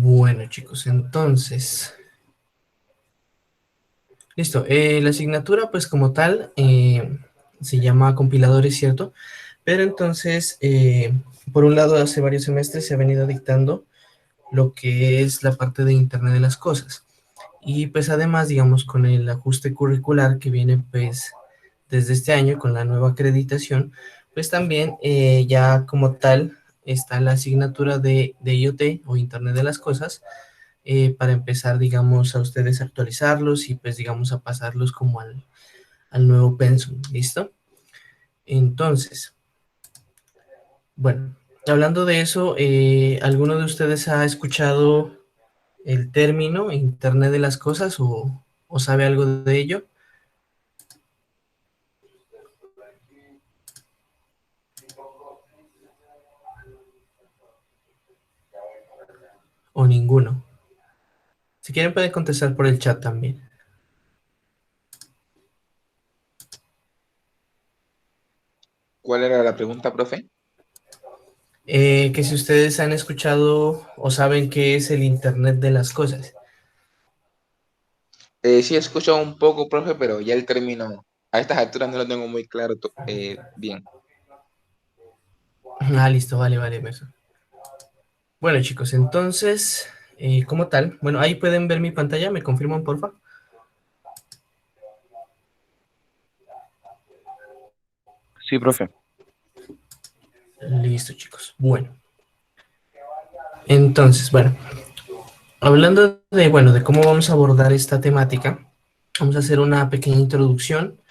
Bueno, chicos, entonces, listo. La asignatura, pues como tal, se llama compiladores, ¿cierto? Pero entonces, por un lado, hace varios semestres se ha venido dictando lo que es la parte de Internet de las Cosas. Y pues además, digamos, con el ajuste curricular que viene pues desde este año con la nueva acreditación, pues también ya como tal está la asignatura de IoT o Internet de las Cosas, para empezar, digamos, a ustedes actualizarlos y pues digamos a pasarlos como al nuevo pensum, ¿listo? Entonces, bueno, hablando de eso, ¿alguno de ustedes ha escuchado el término Internet de las Cosas o sabe algo de ello? ¿O ninguno? Si quieren pueden contestar por el chat también. ¿Cuál era la pregunta, profe? Que si ustedes han escuchado o saben qué es el Internet de las Cosas. Sí, he escuchado un poco, profe, pero ya el término a estas alturas no lo tengo muy claro bien. Ah, listo, vale, vale, eso. Bueno, chicos, entonces, como tal, bueno, ahí pueden ver mi pantalla, ¿me confirman, porfa? Sí, profe. Listo, chicos. Bueno, entonces, bueno, hablando de, bueno, de cómo vamos a abordar esta temática, vamos a hacer una pequeña introducción.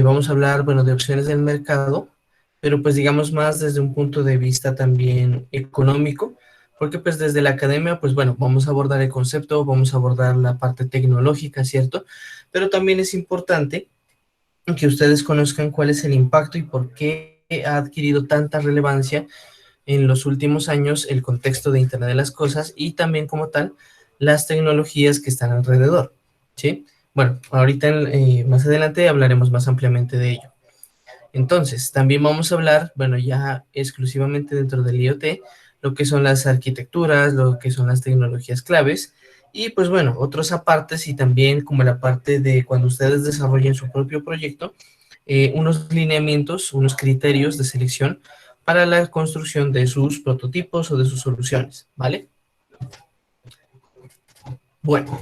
Vamos a hablar, bueno, de opciones del mercado, pero pues digamos más desde un punto de vista también económico, porque pues desde la academia, pues bueno, vamos a abordar el concepto, vamos a abordar la parte tecnológica, ¿cierto? Pero también es importante que ustedes conozcan cuál es el impacto y por qué ha adquirido tanta relevancia en los últimos años el contexto de Internet de las Cosas y también como tal las tecnologías que están alrededor, ¿sí? Bueno, ahorita más adelante hablaremos más ampliamente de ello. Entonces, también vamos a hablar, bueno, ya exclusivamente dentro del IoT, lo que son las arquitecturas, lo que son las tecnologías claves, y pues bueno, otros apartes y también como la parte de cuando ustedes desarrollen su propio proyecto, unos lineamientos, unos criterios de selección para la construcción de sus prototipos o de sus soluciones, ¿vale? Bueno,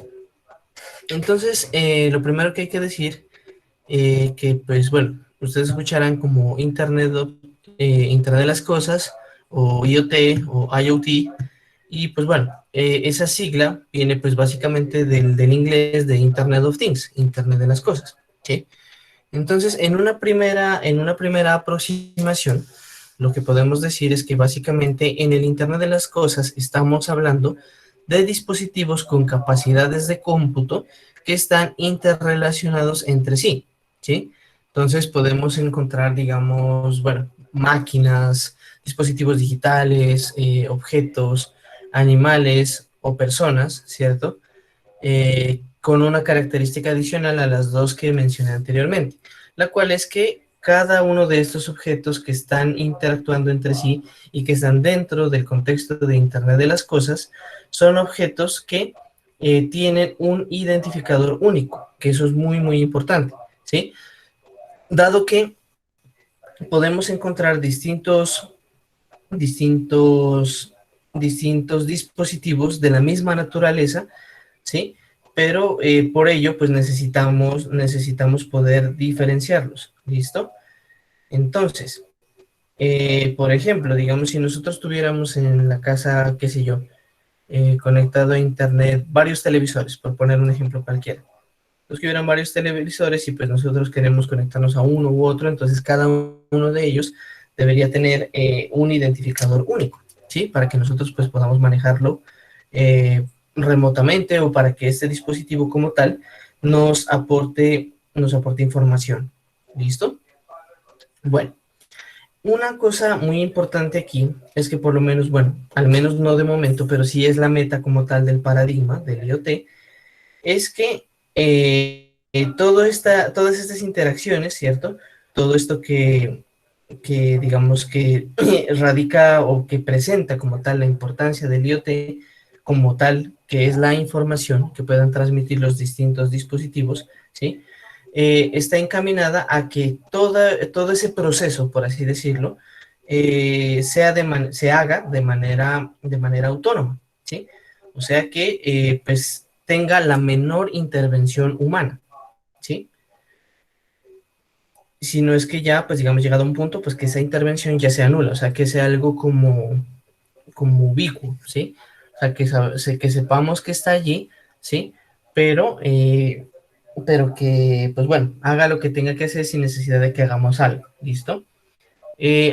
entonces, lo primero que hay que decir, que pues bueno, ustedes escucharán como Internet de las Cosas, o IoT, o IoT, y pues bueno, esa sigla viene pues básicamente del inglés de Internet of Things, Internet de las Cosas, ¿sí? Entonces, en una primera aproximación, lo que podemos decir es que básicamente en el Internet de las Cosas estamos hablando de dispositivos con capacidades de cómputo que están interrelacionados entre sí, ¿sí? Entonces podemos encontrar, digamos, bueno, máquinas, dispositivos digitales, objetos, animales o personas, ¿cierto? Con una característica adicional a las dos que mencioné anteriormente, la cual es que cada uno de estos objetos que están interactuando entre sí y que están dentro del contexto de Internet de las Cosas son objetos que tienen un identificador único, que eso es muy, muy importante, ¿sí? Dado que podemos encontrar distintos, distintos dispositivos de la misma naturaleza, ¿sí? Pero por ello, pues necesitamos poder diferenciarlos, ¿listo? Entonces, por ejemplo, digamos, si nosotros tuviéramos en la casa, qué sé yo, conectado a internet varios televisores, por poner un ejemplo cualquiera. Los que hubieran varios televisores y pues nosotros queremos conectarnos a uno u otro, entonces cada uno de ellos debería tener un identificador único, ¿sí? Para que nosotros pues podamos manejarlo eh, remotamente o para que este dispositivo como tal nos aporte información. ¿Listo? Bueno, una cosa muy importante aquí es que por lo menos, bueno, al menos no de momento, pero sí es la meta como tal del paradigma del IoT, es que todas estas interacciones, ¿cierto? Todo esto que digamos que radica o que presenta como tal la importancia del IoT, como tal, que es la información que puedan transmitir los distintos dispositivos, ¿sí? Está encaminada a que todo ese proceso, por así decirlo, se haga de manera autónoma, ¿sí? O sea que pues tenga la menor intervención humana, ¿sí? Si no es que ya, pues digamos, llegado a un punto, pues que esa intervención ya sea nula, o sea, que sea algo como ubicuo, ¿sí? O sea, que sepamos que está allí, ¿sí? Pero, eh, pero que, pues bueno, haga lo que tenga que hacer sin necesidad de que hagamos algo, ¿listo?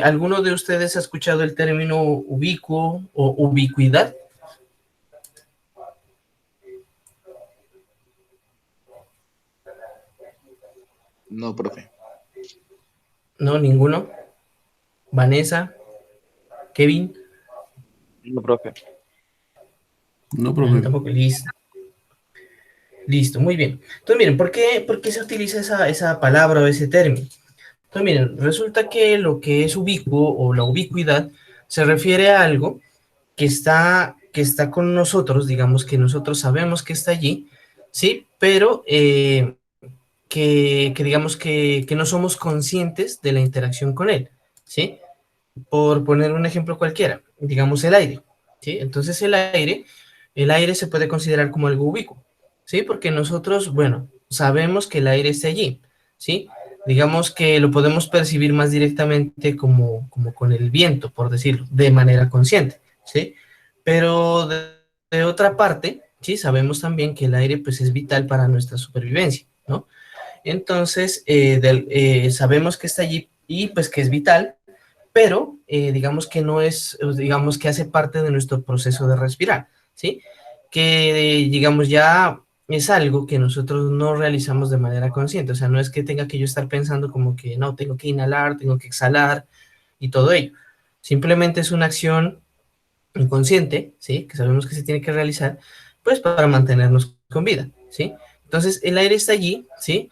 ¿Alguno de ustedes ha escuchado el término ubicuo o ubicuidad? No, profe. No, ninguno. Vanessa, Kevin, No, profe. No, profe. tampoco, listo. Listo, muy bien. Entonces, miren, ¿por qué se utiliza esa palabra o ese término? Entonces, miren, resulta que lo que es ubicuo o la ubicuidad se refiere a algo que está con nosotros, digamos que nosotros sabemos que está allí, ¿sí? Pero que digamos que no somos conscientes de la interacción con él, ¿sí? Por poner un ejemplo cualquiera, digamos el aire, ¿sí? Entonces el aire se puede considerar como algo ubicuo, ¿sí? Porque nosotros, bueno, sabemos que el aire está allí, ¿sí? Digamos que lo podemos percibir más directamente como con el viento, por decirlo, de manera consciente, ¿sí? Pero de otra parte, ¿sí? Sabemos también que el aire, pues, es vital para nuestra supervivencia, ¿no? Entonces, sabemos que está allí y, pues, que es vital, pero digamos que no es, digamos que hace parte de nuestro proceso de respirar, ¿sí? Que digamos ya es algo que nosotros no realizamos de manera consciente, o sea, no es que tenga que yo estar pensando como que no, tengo que inhalar, tengo que exhalar y todo ello. Simplemente es una acción inconsciente, ¿sí? Que sabemos que se tiene que realizar, pues para mantenernos con vida, ¿sí? Entonces, el aire está allí, ¿sí?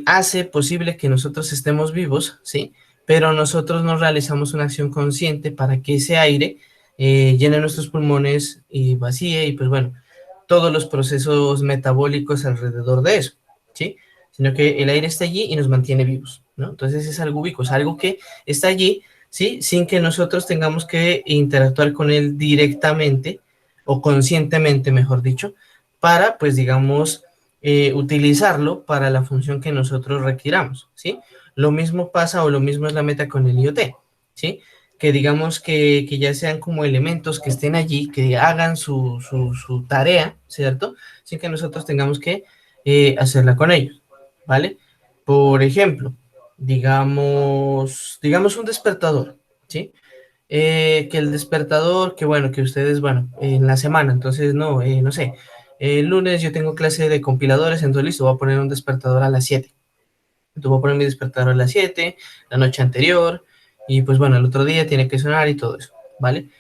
Hace posible que nosotros estemos vivos, ¿sí? Pero nosotros no realizamos una acción consciente para que ese aire llene nuestros pulmones y vacíe, y pues bueno, todos los procesos metabólicos alrededor de eso, ¿sí? Sino que el aire está allí y nos mantiene vivos, ¿no? Entonces es algo ubicuo, es algo que está allí, ¿sí? Sin que nosotros tengamos que interactuar con él directamente o conscientemente, mejor dicho, para, pues, digamos, utilizarlo para la función que nosotros requiramos, ¿sí? Lo mismo pasa o lo mismo es la meta con el IoT, ¿sí? Que digamos que ya sean como elementos que estén allí, que hagan su tarea, ¿cierto? Sin que nosotros tengamos que hacerla con ellos, ¿vale? Por ejemplo, digamos un despertador, ¿sí? Que el despertador, que bueno, que ustedes, bueno, en la semana, entonces no sé, el lunes yo tengo clase de compiladores, entonces listo, voy a poner un despertador a las 7. Entonces voy a poner mi despertador a las 7, la noche anterior, y pues bueno, el otro día tiene que sonar y todo eso, ¿vale?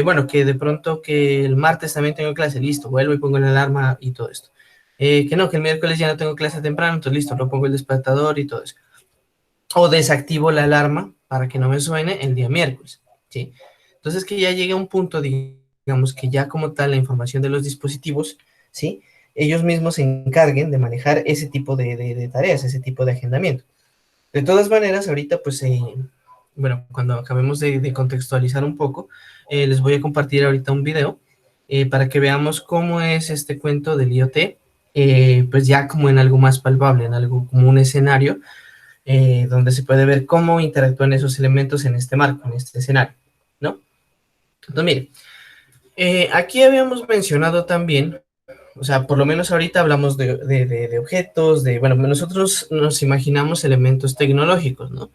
Bueno, que de pronto que el martes también tengo clase, listo, vuelvo y pongo la alarma y todo esto. Que no, que el miércoles ya no tengo clase temprano, entonces listo, lo pongo el despertador y todo eso. O desactivo la alarma para que no me suene el día miércoles, ¿sí? Entonces que ya llegue a un punto, digamos, que ya como tal la información de los dispositivos, ¿sí? Ellos mismos se encarguen de manejar ese tipo de tareas, ese tipo de agendamiento. De todas maneras, ahorita, pues, bueno, cuando acabemos de contextualizar un poco, les voy a compartir ahorita un video para que veamos cómo es este cuento del IoT, pues ya como en algo más palpable, en algo como un escenario donde se puede ver cómo interactúan esos elementos en este marco, en este escenario, ¿no? Entonces, mire, aquí habíamos mencionado también, o sea, por lo menos ahorita hablamos de objetos, bueno, nosotros nos imaginamos elementos tecnológicos, ¿no?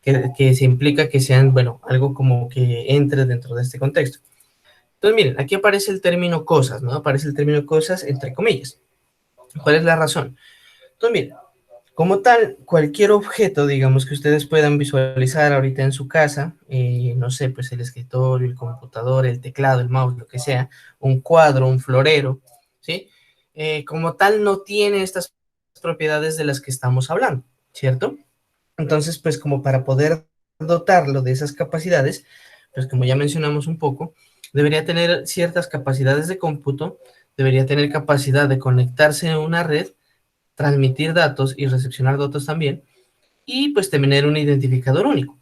Que se implica que sean, bueno, algo como que entre dentro de este contexto. Entonces, miren, aquí aparece el término cosas, ¿no? Aparece el término cosas entre comillas. ¿Cuál es la razón? Entonces, miren, como tal, cualquier objeto, digamos, que ustedes puedan visualizar ahorita en su casa, no sé, pues el escritorio, el computador, el teclado, el mouse, lo que sea, un cuadro, un florero, ¿sí? Como tal, no tiene estas propiedades de las que estamos hablando, ¿cierto? Entonces, pues como para poder dotarlo de esas capacidades, pues como ya mencionamos un poco, debería tener ciertas capacidades de cómputo, debería tener capacidad de conectarse a una red, transmitir datos y recepcionar datos también, y pues tener un identificador único.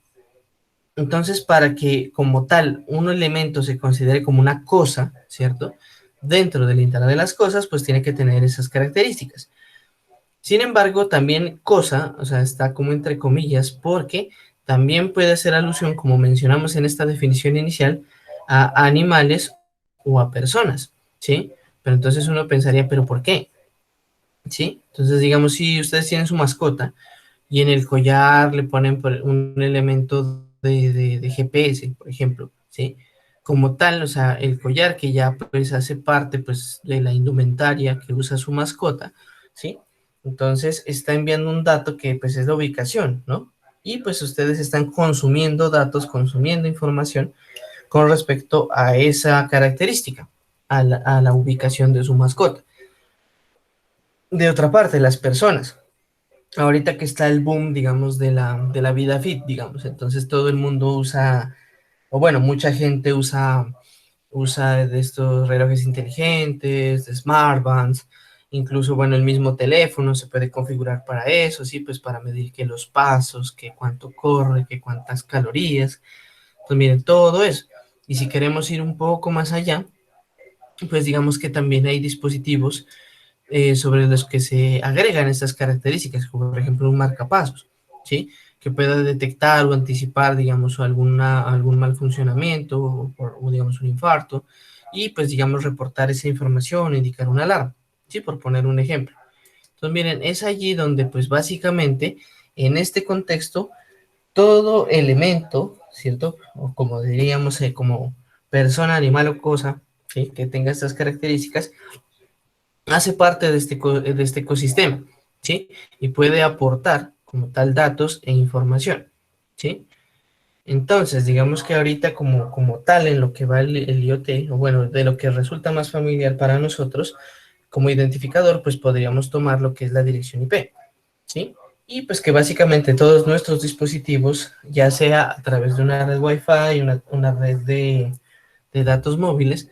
Entonces, para que como tal un elemento se considere como una cosa, ¿cierto? Dentro del Internet de las cosas, pues tiene que tener esas características. Sin embargo, también cosa, o sea, está como entre comillas, porque también puede hacer alusión, como mencionamos en esta definición inicial, a animales o a personas, ¿sí? Pero entonces uno pensaría, ¿pero por qué? ¿Sí? Entonces, digamos, si ustedes tienen su mascota y en el collar le ponen un elemento de GPS, por ejemplo, ¿sí? Como tal, o sea, el collar que ya pues hace parte pues de la indumentaria que usa su mascota, ¿sí? Entonces está enviando un dato que pues es la ubicación, ¿no? Y pues ustedes están consumiendo datos, consumiendo información con respecto a esa característica, a la ubicación de su mascota. De otra parte, las personas. Ahorita que está el boom, digamos, de la vida fit, digamos, entonces todo el mundo usa, o bueno, mucha gente usa de estos relojes inteligentes, de smartbands, incluso, bueno, el mismo teléfono se puede configurar para eso, sí, pues para medir que los pasos, que cuánto corre, que cuántas calorías, pues miren, todo eso. Y si queremos ir un poco más allá, pues digamos que también hay dispositivos sobre los que se agregan estas características, como por ejemplo un marcapasos, ¿sí? Que pueda detectar o anticipar, digamos, algún mal funcionamiento o, digamos, un infarto, y pues, digamos, reportar esa información, indicar una alarma, ¿sí? Por poner un ejemplo. Entonces, miren, es allí donde, pues, básicamente, en este contexto, todo elemento, ¿cierto? O como diríamos, como persona, animal o cosa, ¿sí? Que tenga estas características, hace parte de este ecosistema, ¿sí? Y puede aportar como tal datos e información, ¿sí? Entonces, digamos que ahorita como tal en lo que va el IoT, o bueno, de lo que resulta más familiar para nosotros, como identificador, pues podríamos tomar lo que es la dirección IP, ¿sí? Y pues que básicamente todos nuestros dispositivos, ya sea a través de una red Wi-Fi, una red de datos móviles,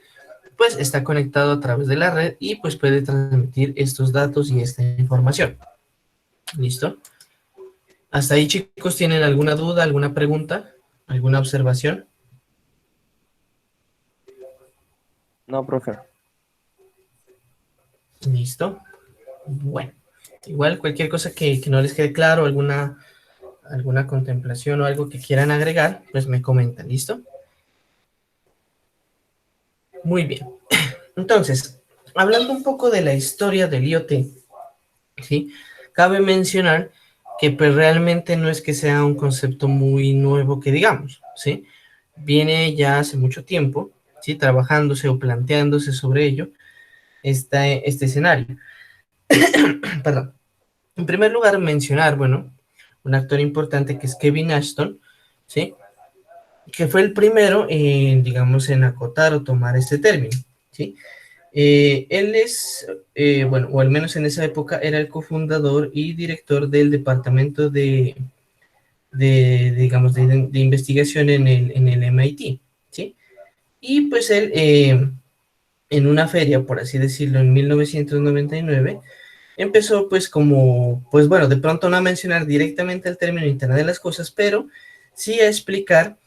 pues está conectado a través de la red y pues puede transmitir estos datos y esta información. ¿Listo? Hasta ahí, chicos, ¿tienen alguna duda, alguna pregunta, alguna observación? No, profe. ¿Listo? Bueno, igual cualquier cosa que no les quede claro, alguna contemplación o algo que quieran agregar, pues me comentan, ¿listo? Muy bien. Entonces, hablando un poco de la historia del IoT, ¿sí? Cabe mencionar que pues realmente no es que sea un concepto muy nuevo que digamos, ¿sí? Viene ya hace mucho tiempo, ¿sí? Trabajándose o planteándose sobre ello este escenario. Perdón. En primer lugar, mencionar, bueno, un actor importante que es Kevin Ashton, ¿sí? Que fue el primero, digamos, en acotar o tomar este término, ¿sí? Él es, bueno, o al menos en esa época, era el cofundador y director del departamento digamos, de investigación en el MIT, ¿sí? Y pues él, en una feria, por así decirlo, en 1999, empezó pues como, pues bueno, de pronto no a mencionar directamente el término Internet de las Cosas, pero sí a explicar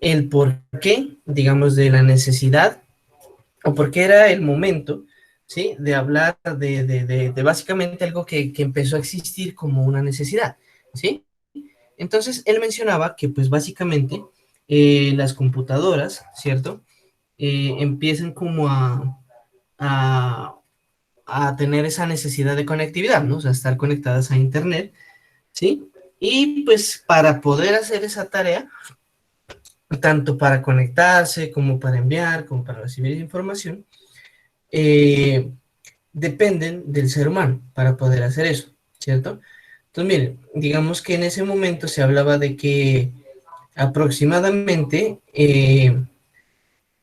el por qué, digamos, de la necesidad o porque era el momento, ¿sí? De hablar de básicamente algo que empezó a existir como una necesidad, ¿sí? Entonces, él mencionaba que, pues, básicamente, las computadoras, ¿cierto? Empiezan como a, a tener esa necesidad de conectividad, ¿no? O sea, estar conectadas a Internet, ¿sí? Y, pues, para poder hacer esa tarea, tanto para conectarse como para enviar, como para recibir información, eh, dependen del ser humano para poder hacer eso, ¿cierto? Entonces, miren, digamos que en ese momento se hablaba de que aproximadamente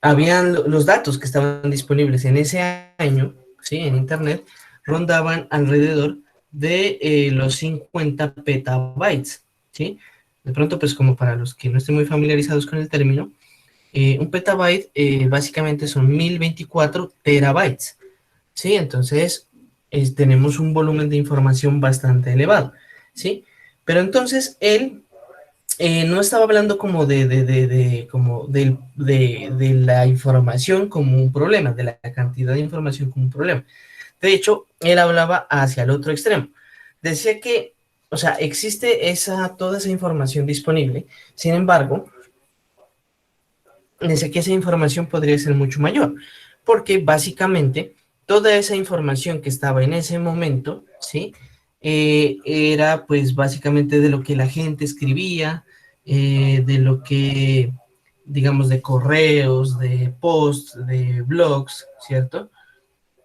habían los datos que estaban disponibles en ese año, ¿sí? En Internet, rondaban alrededor de los 50 petabytes, ¿sí? De pronto, pues como para los que no estén muy familiarizados con el término, Un petabyte básicamente son 1024 terabytes, ¿sí? Entonces tenemos un volumen de información bastante elevado, ¿sí? Pero entonces él no estaba hablando como de la información como un problema, de la cantidad de información como un problema. De hecho, él hablaba hacia el otro extremo. Decía que, o sea, existe toda esa información disponible, sin embargo, decía que esa información podría ser mucho mayor, porque básicamente toda esa información que estaba en ese momento, ¿sí? Era pues básicamente de lo que la gente escribía, de lo que, digamos, de correos, de posts, de blogs, ¿cierto?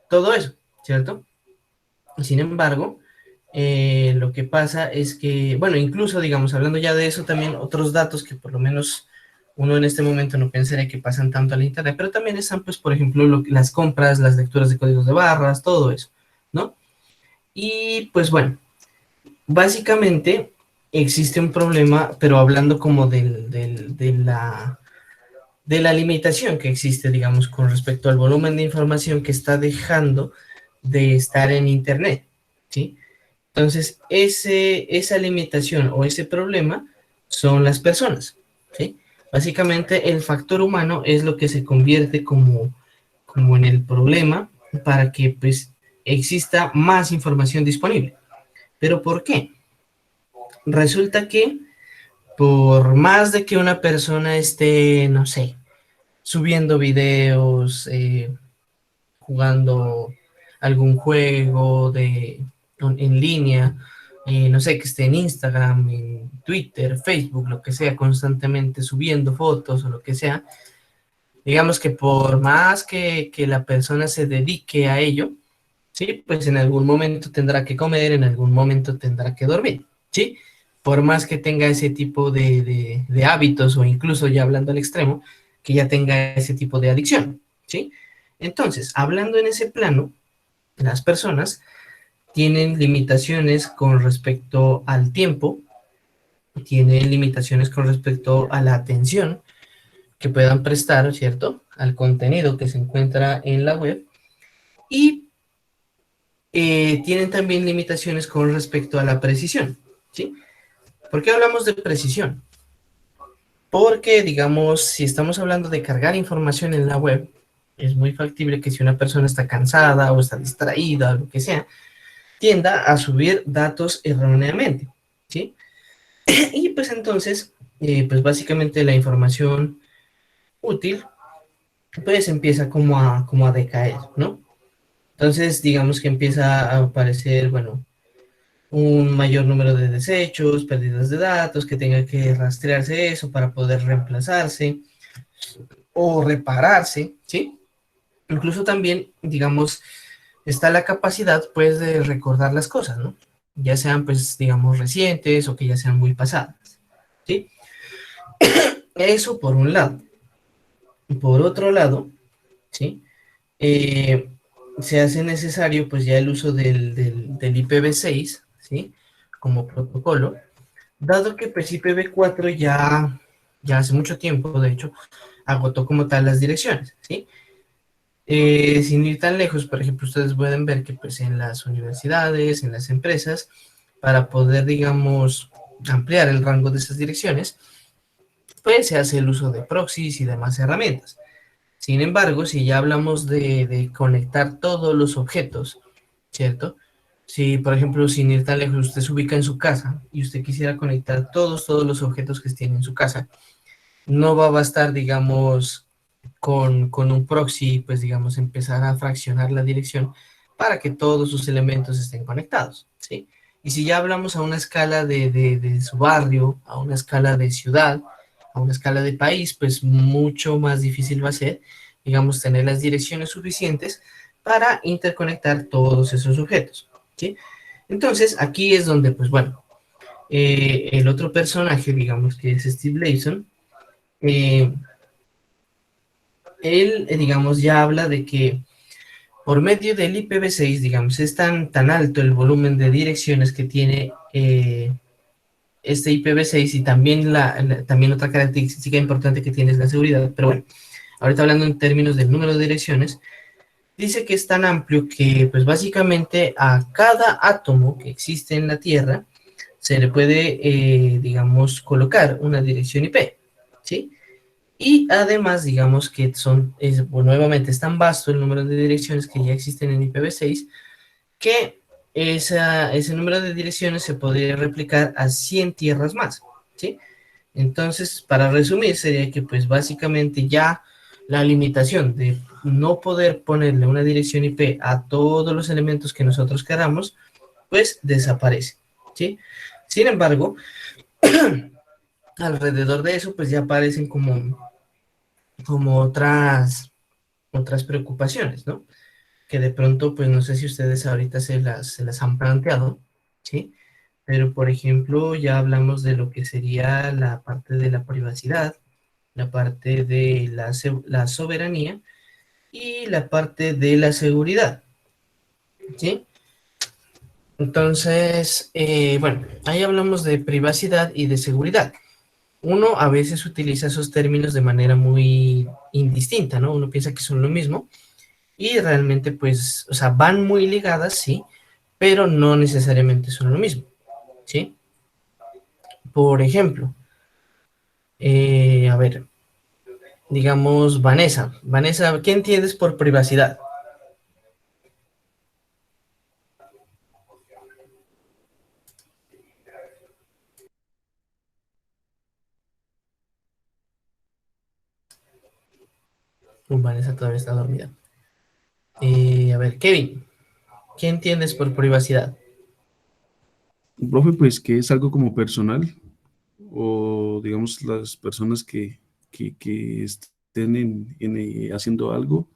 Todo eso, ¿cierto? Sin embargo, lo que pasa es que, bueno, incluso, digamos, hablando ya de eso, también otros datos que por lo menos uno en este momento no pensaría que pasan tanto a la internet, pero también están, pues, por ejemplo, las compras, las lecturas de códigos de barras, todo eso, ¿no? Y, pues, bueno, básicamente existe un problema, pero hablando como de la limitación que existe, digamos, con respecto al volumen de información que está dejando de estar en internet, ¿sí? Entonces, esa limitación o ese problema son las personas, ¿sí? Básicamente, el factor humano es lo que se convierte como en el problema para que, pues, exista más información disponible. ¿Pero por qué? Resulta que por más de que una persona esté, no sé, subiendo videos, jugando algún juego en línea, no sé, que esté en Instagram, en Twitter, Facebook, lo que sea, constantemente subiendo fotos o lo que sea, digamos que por más que la persona se dedique a ello, ¿sí? Pues en algún momento tendrá que comer, en algún momento tendrá que dormir, ¿sí? Por más que tenga ese tipo de hábitos o incluso ya hablando al extremo, que ya tenga ese tipo de adicción, ¿sí? Entonces, hablando en ese plano, las personas tienen limitaciones con respecto al tiempo, tienen limitaciones con respecto a la atención que puedan prestar, ¿cierto? Al contenido que se encuentra en la web y tienen también limitaciones con respecto a la precisión, ¿sí? ¿Por qué hablamos de precisión? Porque, digamos, si estamos hablando de cargar información en la web, es muy factible que si una persona está cansada o está distraída o lo que sea, tienda a subir datos erróneamente, ¿sí? Y pues entonces, pues básicamente la información útil, pues empieza como a decaer, ¿no? Entonces, digamos que empieza a aparecer, bueno, un mayor número de desechos, pérdidas de datos, que tenga que rastrearse eso para poder reemplazarse o repararse, ¿sí? Incluso también, digamos, está la capacidad, pues, de recordar las cosas, ¿no? Ya sean, pues, digamos, recientes o que ya sean muy pasadas, ¿sí? Eso por un lado. Por otro lado, ¿sí? Eh, Se hace necesario, pues, ya el uso del IPv6, ¿sí? Como protocolo, dado que pues IPv4 ya hace mucho tiempo, de hecho, agotó como tal las direcciones, ¿sí? Sin ir tan lejos, por ejemplo, ustedes pueden ver que pues en las universidades, en las empresas, para poder, digamos, ampliar el rango de esas direcciones, pues se hace el uso de proxies y demás herramientas. Sin embargo, si ya hablamos de conectar todos los objetos, ¿cierto? Si, por ejemplo, sin ir tan lejos, usted se ubica en su casa y usted quisiera conectar todos los objetos que estén en su casa, no va a bastar, digamos, con un proxy, pues, digamos, empezar a fraccionar la dirección para que todos sus elementos estén conectados, ¿sí? Y si ya hablamos a una escala de su barrio, a una escala de ciudad, a una escala de país, pues mucho más difícil va a ser, digamos, tener las direcciones suficientes para interconectar todos esos objetos, ¿sí? Entonces, aquí es donde, pues bueno, el otro personaje, digamos que es Steve Layson, eh, él, digamos, ya habla de que por medio del IPv6, digamos, es tan alto el volumen de direcciones que tiene este IPv6 y también, también otra característica importante que tiene es la seguridad, pero bueno, ahorita hablando en términos del número de direcciones, dice que es tan amplio que pues básicamente a cada átomo que existe en la Tierra se le puede, digamos, colocar una dirección IP, ¿sí? Y además, digamos que bueno, nuevamente es tan vasto el número de direcciones que ya existen en IPv6 que ese número de direcciones se podría replicar a 100 tierras más, ¿sí? Entonces, para resumir, sería que pues básicamente ya la limitación de no poder ponerle una dirección IP a todos los elementos que nosotros queramos, pues desaparece, ¿sí? Sin embargo, alrededor de eso, pues ya aparecen como otras preocupaciones, ¿no? Que de pronto, pues no sé si ustedes ahorita se las han planteado, ¿sí? Pero, por ejemplo, ya hablamos de lo que sería la parte de la privacidad, la parte de la soberanía y la parte de la seguridad, ¿sí? Entonces, bueno, ahí hablamos de privacidad y de seguridad. Uno a veces utiliza esos términos de manera muy indistinta, ¿no? Uno piensa que son lo mismo y realmente, pues, o sea, van muy ligadas, sí, pero no necesariamente son lo mismo, ¿sí? Por ejemplo, a ver, digamos, Vanessa, ¿qué entiendes por privacidad? Vanessa todavía está dormida. A ver, Kevin, ¿qué entiendes por privacidad? Profe, pues que es algo como personal o digamos las personas que estén haciendo algo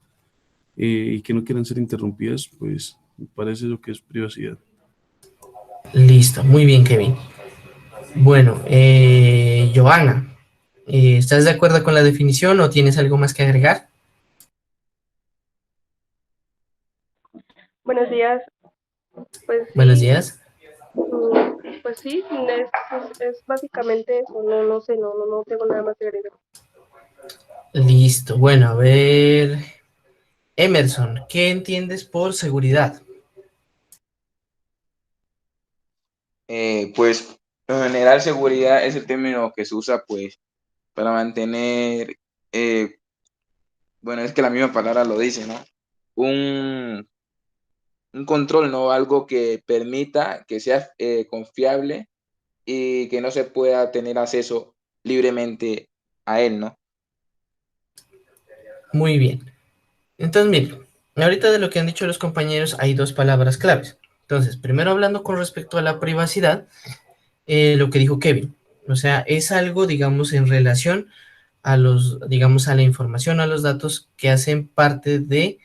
y que no quieran ser interrumpidas, pues me parece lo que es privacidad. Listo, muy bien, Kevin. Bueno, Johanna, ¿estás de acuerdo con la definición o tienes algo más que agregar? Buenos días. Pues Buenos sí, días. pues sí, es básicamente eso. No, no sé, no tengo nada más que agregar. Listo, bueno, a ver, Emerson, ¿qué entiendes por seguridad? Pues en general seguridad es el término que se usa pues para mantener, bueno, es que la misma palabra lo dice, ¿no? Un, un control, ¿no? Algo que permita que sea confiable y que no se pueda tener acceso libremente a él, ¿no? Muy bien. Entonces, miren, ahorita de lo que han dicho los compañeros hay dos palabras claves. Entonces, primero hablando con respecto a la privacidad, lo que dijo Kevin. O sea, es algo, digamos, en relación a digamos, a la información, a los datos que hacen parte de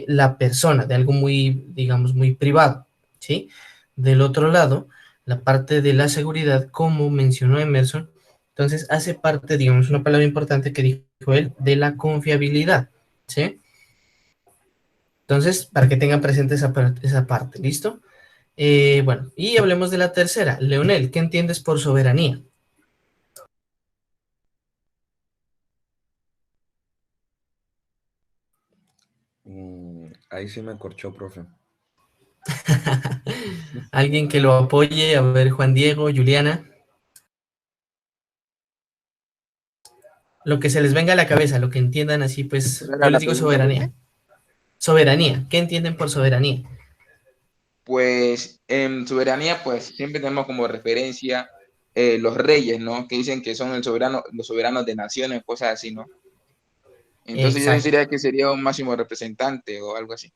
la persona, de algo muy, digamos, muy privado, ¿sí? Del otro lado, la parte de la seguridad, como mencionó Emerson, entonces hace parte, digamos, una palabra importante que dijo él, de la confiabilidad, ¿sí? Entonces, para que tengan presente esa parte, ¿listo? Bueno, y hablemos de la tercera. Leonel, ¿qué entiendes por soberanía? Ahí sí me corchó, profe. Alguien que lo apoye, a ver, Juan Diego, Juliana. Lo que se les venga a la cabeza, lo que entiendan así, pues, ¿Cuál yo era les la digo pregunta, profe? soberanía. Soberanía, ¿qué entienden por soberanía? Pues en soberanía, pues siempre tenemos como referencia los reyes, ¿no? Que dicen que son los soberanos de naciones, cosas así, ¿no? Entonces yo Exacto, diría que sería un máximo representante o algo así.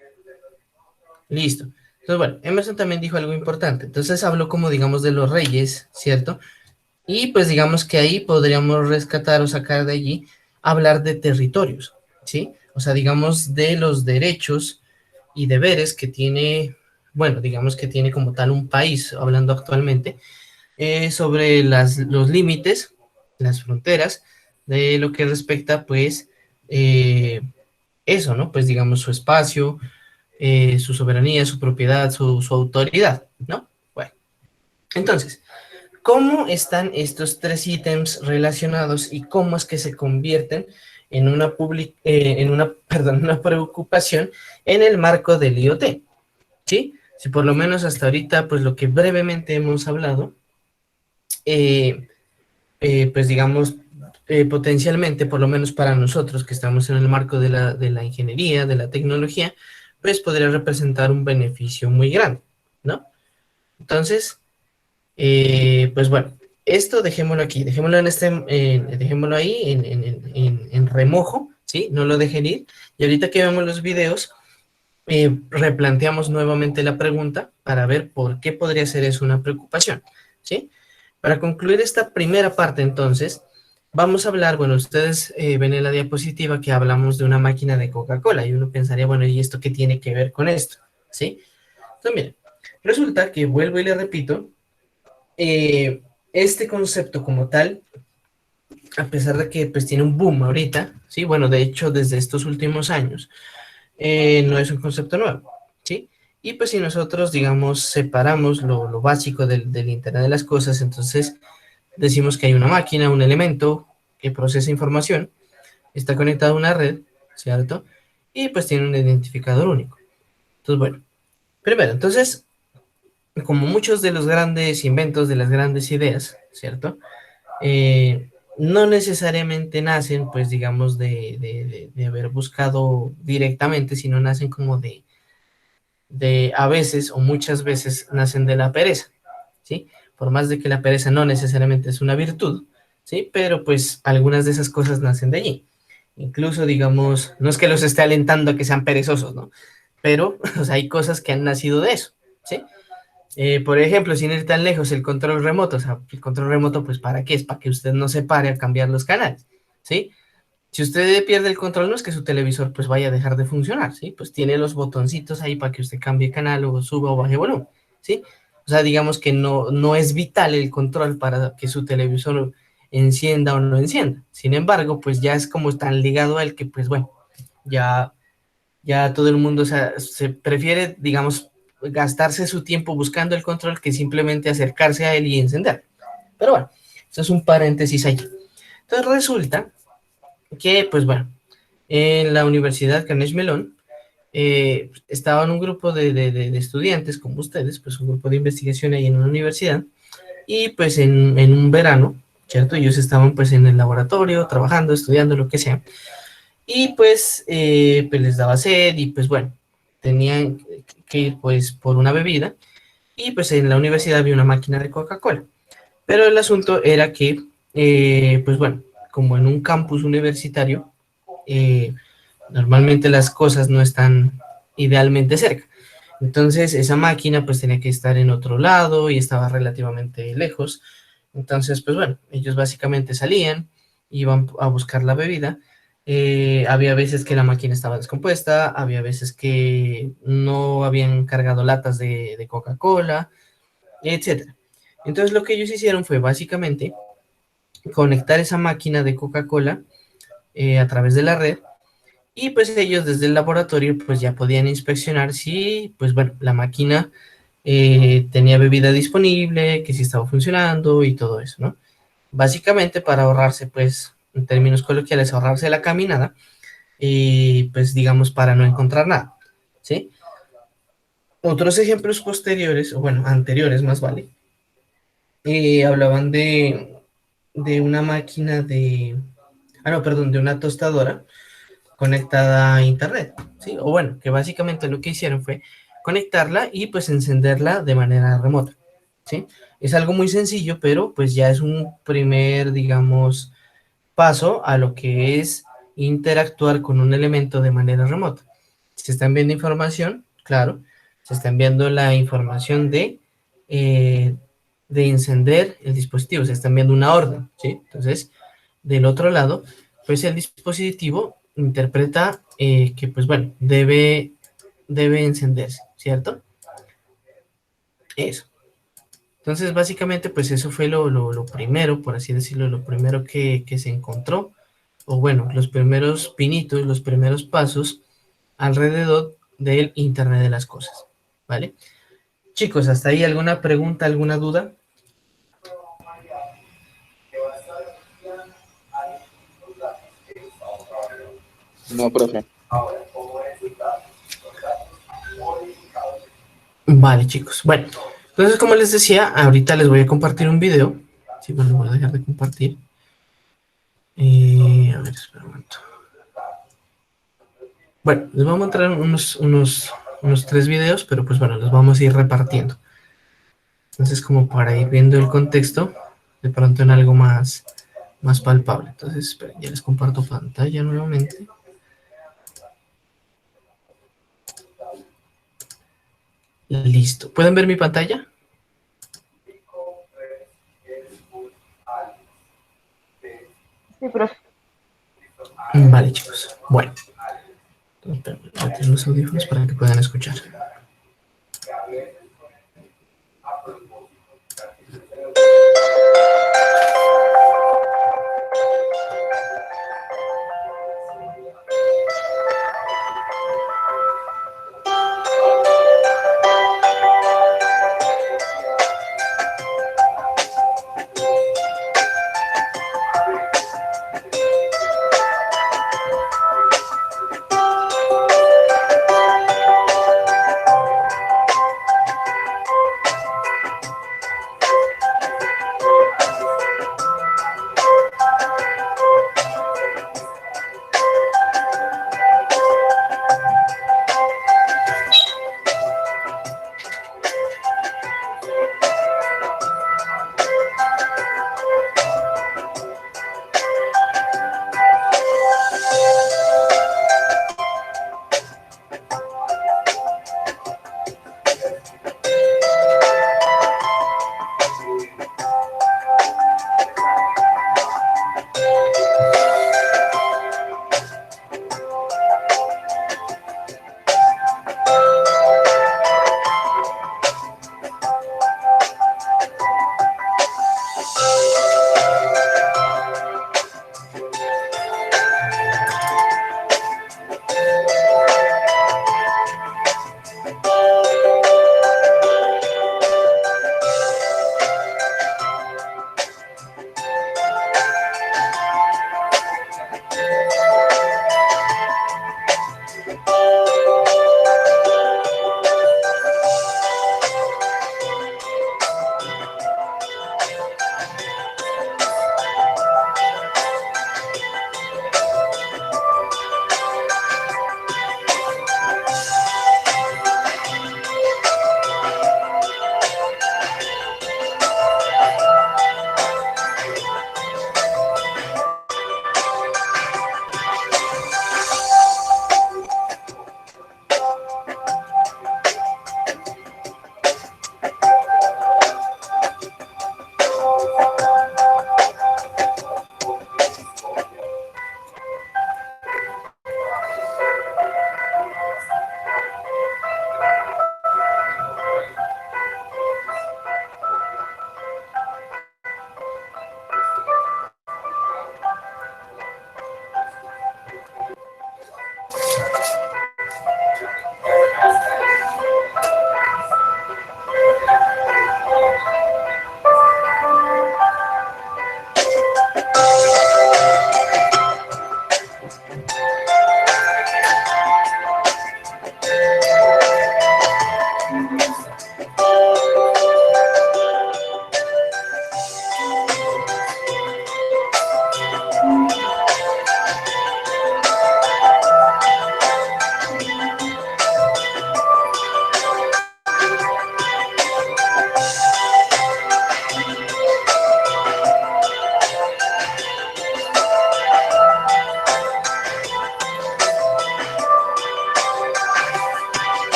listo. Entonces, bueno, Emerson también dijo algo importante. Entonces habló como, digamos, de los reyes, ¿cierto? Y pues digamos que ahí podríamos rescatar o sacar de allí, hablar de territorios, ¿sí? O sea, digamos, de los derechos y deberes que tiene, bueno, digamos que tiene como tal un país, hablando actualmente, sobre los límites, las fronteras, de lo que respecta, pues, eh, eso, ¿no? Pues digamos su espacio, su soberanía, su propiedad, su autoridad, ¿no? Bueno, entonces, ¿cómo están estos tres ítems relacionados y cómo es que se convierten en una, perdón, una preocupación en el marco del IoT? ¿Sí? Si por lo menos hasta ahorita, pues lo que brevemente hemos hablado, pues digamos, potencialmente, por lo menos para nosotros que estamos en el marco de la ingeniería, de la tecnología, pues podría representar un beneficio muy grande, ¿no? Entonces, pues bueno, esto dejémoslo aquí, dejémoslo dejémoslo ahí en remojo, ¿sí? No lo dejen ir. Y ahorita que vemos los videos, replanteamos nuevamente la pregunta para ver por qué podría ser eso una preocupación, ¿sí? Para concluir esta primera parte, entonces, vamos a hablar, bueno, ustedes ven en la diapositiva que hablamos de una máquina de Coca-Cola y uno pensaría, bueno, ¿y esto qué tiene que ver con esto? ¿Sí? Entonces, miren, resulta que vuelvo y le repito, este concepto como tal, a pesar de que pues tiene un boom ahorita, ¿sí? Bueno, de hecho, desde estos últimos años, no es un concepto nuevo, ¿sí? Y pues si nosotros, digamos, separamos lo básico del Internet de las cosas, entonces decimos que hay una máquina, un elemento que procesa información, está conectado a una red, ¿cierto? Y pues tiene un identificador único. Entonces, bueno, primero, entonces, como muchos de los grandes inventos, de las grandes ideas, ¿cierto? No necesariamente nacen, pues, digamos, de haber buscado directamente, sino nacen como a veces o muchas veces nacen de la pereza, ¿sí? Por más de que la pereza no necesariamente es una virtud, ¿sí? Pero pues algunas de esas cosas nacen de allí. Incluso, digamos, no es que los esté alentando a que sean perezosos, ¿no? Pero, o sea, hay cosas que han nacido de eso, ¿sí? Por ejemplo, sin ir tan lejos, el control remoto, o sea, el control remoto, pues, ¿para qué? Es para que usted no se pare a cambiar los canales, ¿sí? Si usted pierde el control, no es que su televisor, pues, vaya a dejar de funcionar, ¿sí? Pues tiene los botoncitos ahí para que usted cambie canal o suba o baje volumen, ¿sí? O sea, digamos que no es vital el control para que su televisor encienda o no encienda. Sin embargo, pues ya es como tan ligado a él que, pues, bueno, ya ya todo el mundo, o sea, se prefiere, digamos, gastarse su tiempo buscando el control que simplemente acercarse a él y encender. Pero bueno, eso es un paréntesis allí. Entonces resulta que, pues bueno, en la Universidad Carnegie Mellon estaban un grupo de estudiantes como ustedes, pues un grupo de investigación ahí en una universidad, y pues en un verano, ¿cierto? Ellos estaban pues en el laboratorio, trabajando, estudiando, lo que sea, y pues les daba sed y pues bueno, tenían que ir pues por una bebida y pues en la universidad había una máquina de Coca-Cola. Pero el asunto era que, pues bueno, como en un campus universitario, eh, normalmente las cosas no están idealmente cerca. Entonces esa máquina pues tenía que estar en otro lado y estaba relativamente lejos. Entonces pues bueno, ellos básicamente salían, iban a buscar la bebida. Había veces que la máquina estaba descompuesta, había veces que no habían cargado latas de Coca-Cola, etcétera. Entonces lo que ellos hicieron fue básicamente conectar esa máquina de Coca-Cola a través de la red y pues ellos desde el laboratorio pues ya podían inspeccionar si pues bueno la máquina tenía bebida disponible, que si estaba funcionando y todo eso, ¿no? Básicamente para ahorrarse pues en términos coloquiales ahorrarse la caminada y pues digamos para no encontrar nada, ¿sí? Otros ejemplos posteriores, o bueno, anteriores más vale, hablaban de una máquina no, perdón, de una tostadora conectada a internet, ¿sí? O bueno, que básicamente lo que hicieron fue conectarla y pues encenderla de manera remota, ¿sí? Es algo muy sencillo, pero pues ya es un primer, digamos, paso a lo que es interactuar con un elemento de manera remota. Se está enviando información, claro, se está enviando la información eh, de encender el dispositivo, se está enviando una orden, ¿sí? Entonces, del otro lado, pues el dispositivo interpreta que, pues bueno, debe encenderse, ¿cierto? Eso. Entonces, básicamente, pues eso fue lo primero, por así decirlo, lo primero que se encontró, o bueno, los primeros pinitos, los primeros pasos alrededor del Internet de las cosas, ¿vale? Chicos, ¿hasta ahí alguna pregunta, alguna duda? No, profe. Vale, chicos. Bueno, entonces como les decía, ahorita les voy a compartir un video. Sí, bueno, voy a dejar de compartir. A ver, espera un momento. Bueno, les voy a mostrar unos 3 videos, pero pues bueno, los vamos a ir repartiendo. Entonces, como para ir viendo el contexto, de pronto en algo más palpable. Entonces, esperen, ya les comparto pantalla nuevamente. Listo. ¿Pueden ver mi pantalla? Sí, profe. Vale, chicos. Bueno. Entonces, voy a meter los audífonos para que puedan escuchar.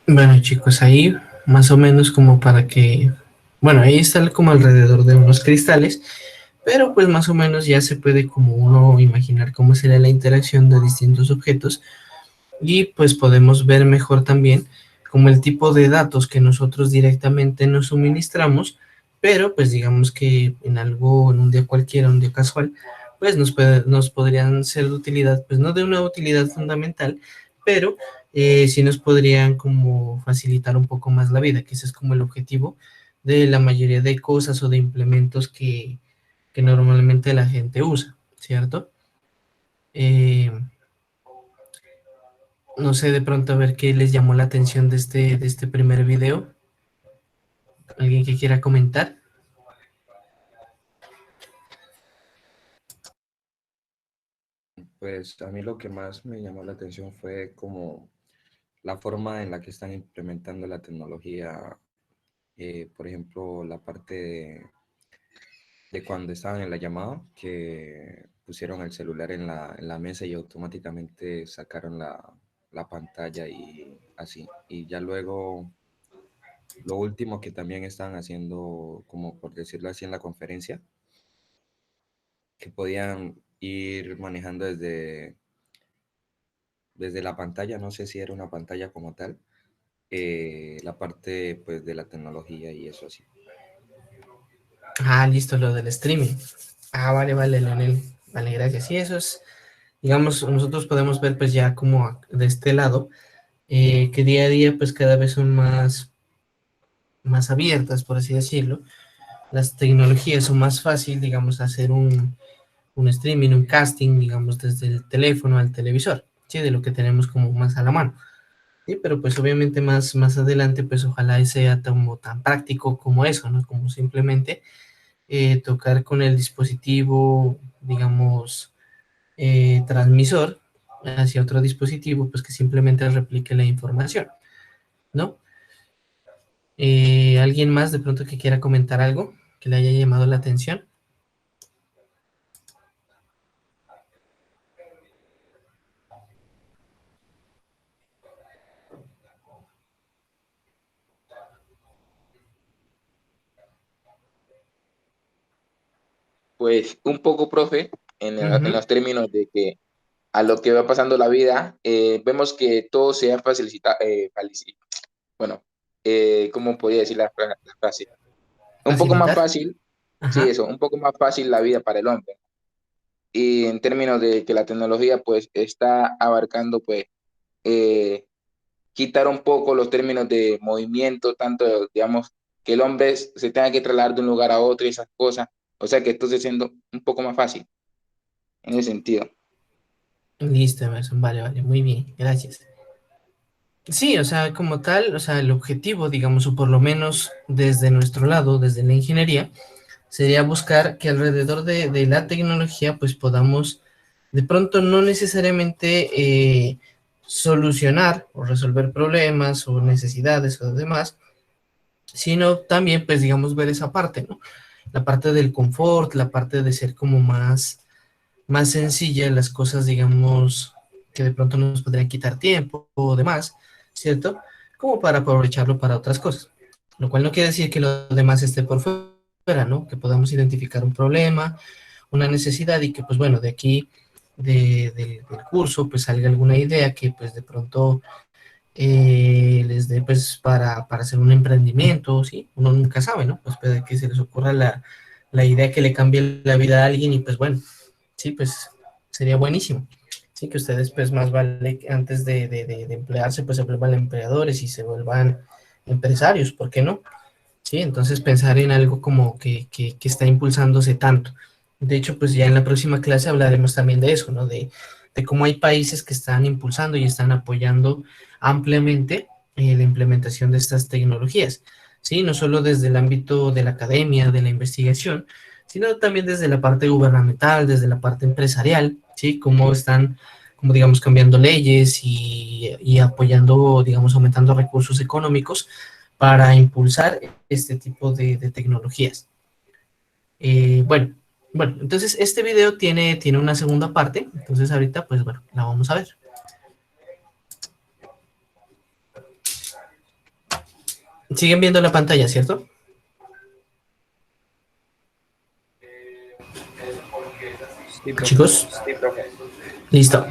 Bueno, chicos, ahí más o menos como para que, bueno, ahí está como alrededor de unos cristales, pero pues más o menos ya se puede como uno imaginar cómo sería la interacción de distintos objetos y pues podemos ver mejor también como el tipo de datos que nosotros directamente nos suministramos, pero pues digamos que en algo, en un día cualquiera, un día casual, pues nos podrían ser de utilidad, pues no de una utilidad fundamental, pero sí nos podrían como facilitar un poco más la vida, que ese es como el objetivo de la mayoría de cosas o de implementos que normalmente la gente usa, ¿cierto? No sé de pronto a ver qué les llamó la atención de este primer video. ¿Alguien que quiera comentar? Pues a mí lo que más me llamó la atención fue como la forma en la que están implementando la tecnología, por ejemplo, la parte de cuando estaban en la llamada, que pusieron el celular en la mesa y automáticamente sacaron la pantalla y así. Y ya luego, lo último que también estaban haciendo, como por decirlo así, en la conferencia, que podían ir manejando desde la pantalla, no sé si era una pantalla como tal, la parte pues de la tecnología y eso así. Ah, listo, lo del streaming. Ah, vale, vale, Leonel. Vale, gracias. Sí, eso es, digamos, nosotros podemos ver pues ya como de este lado, que día a día pues cada vez son más abiertas, por así decirlo. Las tecnologías son más fácil, digamos, hacer un streaming, un casting, digamos, desde el teléfono al televisor, ¿sí? De lo que tenemos como más a la mano. Sí, pero pues obviamente más adelante, pues ojalá sea como tan práctico como eso, ¿no? Como simplemente tocar con el dispositivo, digamos, transmisor hacia otro dispositivo, pues que simplemente replique la información, ¿no? ¿Alguien más de pronto que quiera comentar algo que le haya llamado la atención? Pues un poco, profe, en Ujú. los términos de que a lo que va pasando la vida, vemos que todo se ha facilitado, bueno, ¿cómo podría decir la frase? Un poco más Facilitar. fácil, sí, Ajá. eso, un poco más fácil la vida para el hombre. Y en términos de que la tecnología pues está abarcando pues eh, quitar un poco los términos de movimiento, tanto digamos que el hombre se tenga que trasladar de un lugar a otro y esas cosas, o sea que esto se siendo un poco más fácil en ese sentido. Listo, Emerson. Vale, vale, muy bien, gracias. Sí, o sea, como tal, o sea, el objetivo, digamos, o por lo menos desde nuestro lado, desde la ingeniería, sería buscar que alrededor de la tecnología, pues podamos, de pronto, no necesariamente solucionar o resolver problemas o necesidades o demás, sino también, pues, digamos, ver esa parte, ¿no? La parte del confort, la parte de ser como más sencilla, las cosas, digamos, que de pronto nos podrían quitar tiempo o demás, ¿cierto? Como para aprovecharlo para otras cosas. Lo cual no quiere decir que lo demás esté por fuera, ¿no? Que podamos identificar un problema, una necesidad y que, pues bueno, de aquí, del curso, pues salga alguna idea que, pues de pronto les dé, pues, para hacer un emprendimiento, ¿sí? Uno nunca sabe, ¿no? Pues puede que se les ocurra la idea que le cambie la vida a alguien y, pues bueno, sí, pues sería buenísimo. Sí, que ustedes pues más vale que antes de emplearse pues se vuelvan empleadores y se vuelvan empresarios, ¿por qué no? Sí, entonces pensar en algo como que está impulsándose tanto. De hecho, pues ya en la próxima clase hablaremos también de eso, ¿no? De cómo hay países que están impulsando y están apoyando ampliamente la implementación de estas tecnologías. Sí, no solo desde el ámbito de la academia, de la investigación, sino también desde la parte gubernamental, desde la parte empresarial, ¿sí? Cómo están como digamos cambiando leyes y apoyando, digamos, aumentando recursos económicos para impulsar este tipo de tecnologías. Bueno, bueno, entonces este video tiene una segunda parte, entonces ahorita pues bueno, la vamos a ver. Siguen viendo la pantalla, ¿cierto? Sí, profe. Chicos, listo.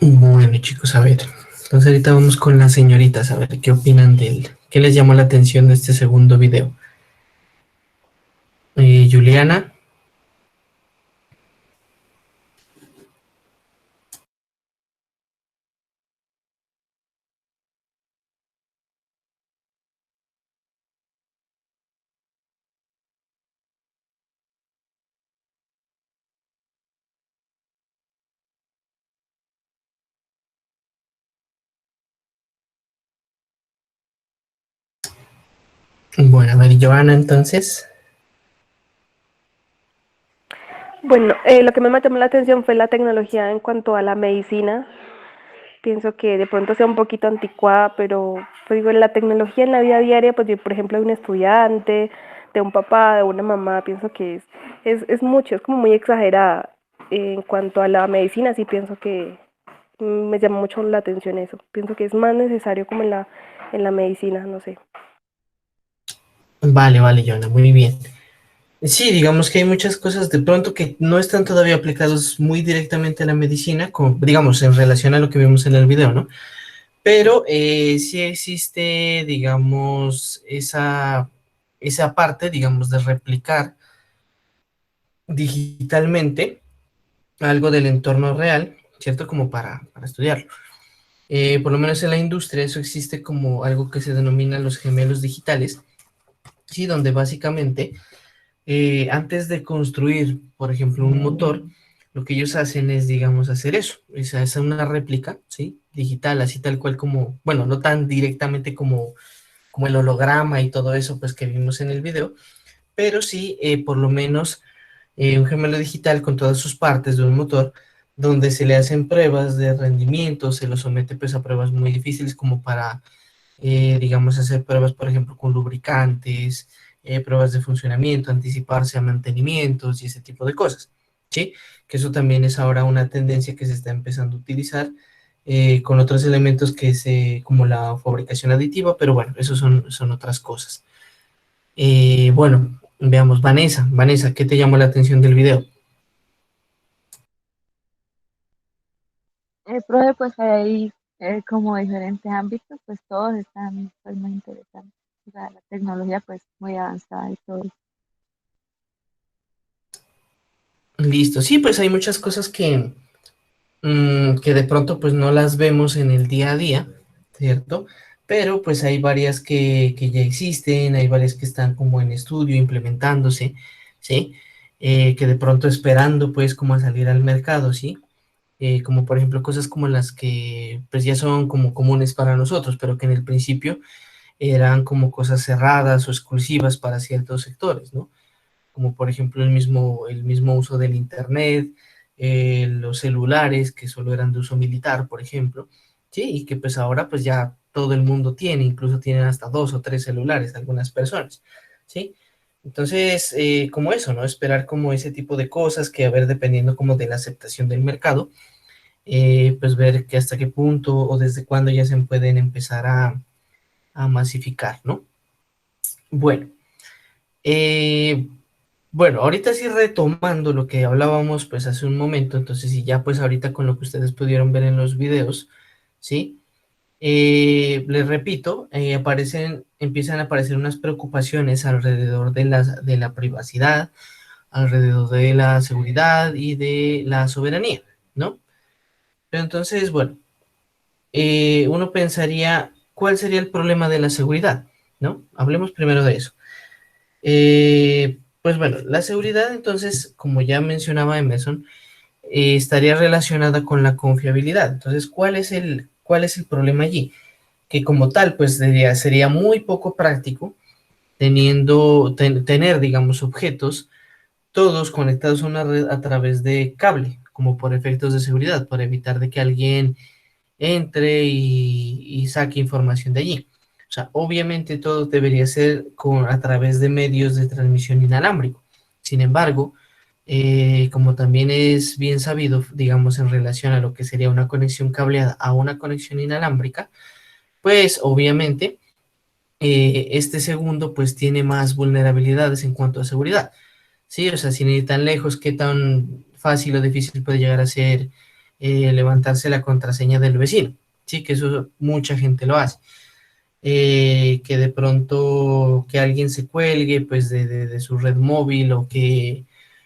Bueno, chicos, a ver. Entonces ahorita vamos con las señoritas, a ver qué opinan de él. ¿Qué les llamó la atención de este segundo video? Juliana. Bueno, a ver, Joana, entonces. Bueno, lo que más me llamó la atención fue la tecnología en cuanto a la medicina. Pienso que de pronto sea un poquito anticuada, pero pues digo, la tecnología en la vida diaria, pues yo, por ejemplo, de un estudiante, de un papá, de una mamá, pienso que es mucho, es como muy exagerada. En cuanto a la medicina, sí pienso que me llama mucho la atención eso. Pienso que es más necesario como en la medicina, no sé. Vale, vale, Joana, muy bien. Sí, digamos que hay muchas cosas de pronto que no están todavía aplicados muy directamente a la medicina, como, digamos, en relación a lo que vimos en el video, ¿no? Pero sí existe, digamos, esa parte, digamos, de replicar digitalmente algo del entorno real, ¿cierto? Como para estudiarlo. Por lo menos en la industria eso existe como algo que se denomina los gemelos digitales, ¿sí? Donde básicamente antes de construir, por ejemplo, un motor, lo que ellos hacen es, digamos, hacer eso, es una réplica, ¿sí? Digital, así tal cual como, bueno, no tan directamente como el holograma y todo eso, pues que vimos en el video, pero sí, por lo menos, un gemelo digital con todas sus partes de un motor, donde se le hacen pruebas de rendimiento, se lo somete pues a pruebas muy difíciles como para digamos, hacer pruebas, por ejemplo, con lubricantes, pruebas de funcionamiento, anticiparse a mantenimientos y ese tipo de cosas, ¿sí? Que eso también es ahora una tendencia que se está empezando a utilizar con otros elementos como la fabricación aditiva, pero bueno, eso son otras cosas. Bueno, veamos, Vanessa, ¿qué te llamó la atención del video? Profe, pues hay como diferentes ámbitos, pues todos están pues, muy interesantes. O sea, la tecnología pues muy avanzada y todo. Listo, sí, pues hay muchas cosas que de pronto pues no las vemos en el día a día, ¿cierto? Pero pues hay varias que ya existen, hay varias que están como en estudio, implementándose, ¿sí? Que de pronto esperando pues como a salir al mercado, ¿sí? Como por ejemplo cosas como las que pues ya son como comunes para nosotros, pero que en el principio eran como cosas cerradas o exclusivas para ciertos sectores, ¿no? Como por ejemplo el mismo uso del Internet, los celulares que solo eran de uso militar, por ejemplo, ¿sí? Y que pues ahora pues ya todo el mundo tiene, incluso tienen hasta 2 o 3 celulares algunas personas, ¿sí? Entonces, como eso, ¿no? Esperar como ese tipo de cosas que a ver dependiendo como de la aceptación del mercado, pues ver que hasta qué punto o desde cuándo ya se pueden empezar a masificar, ¿no? Bueno, eh, bueno, ahorita sí retomando lo que hablábamos pues hace un momento, entonces y ya pues ahorita con lo que ustedes pudieron ver en los videos, ¿sí? Les repito, empiezan a aparecer unas preocupaciones alrededor de la privacidad, alrededor de la seguridad y de la soberanía, ¿no? Pero entonces, bueno, uno pensaría, ¿cuál sería el problema de la seguridad? ¿No? Hablemos primero de eso. Pues bueno, la seguridad entonces, como ya mencionaba Emerson, estaría relacionada con la confiabilidad. Entonces, ¿cuál es el problema allí? Que como tal, pues sería muy poco práctico tener, digamos, objetos todos conectados a una red a través de cable, como por efectos de seguridad, para evitar de que alguien entre y saque información de allí. O sea, obviamente todo debería ser a través de medios de transmisión inalámbrico. Sin embargo, como también es bien sabido, digamos, en relación a lo que sería una conexión cableada a una conexión inalámbrica, pues obviamente este segundo pues tiene más vulnerabilidades en cuanto a seguridad. Sí, o sea, sin ir tan lejos, qué tan fácil o difícil puede llegar a ser levantarse la contraseña del vecino, sí, que eso mucha gente lo hace. Que de pronto que alguien se cuelgue pues de su red móvil, o que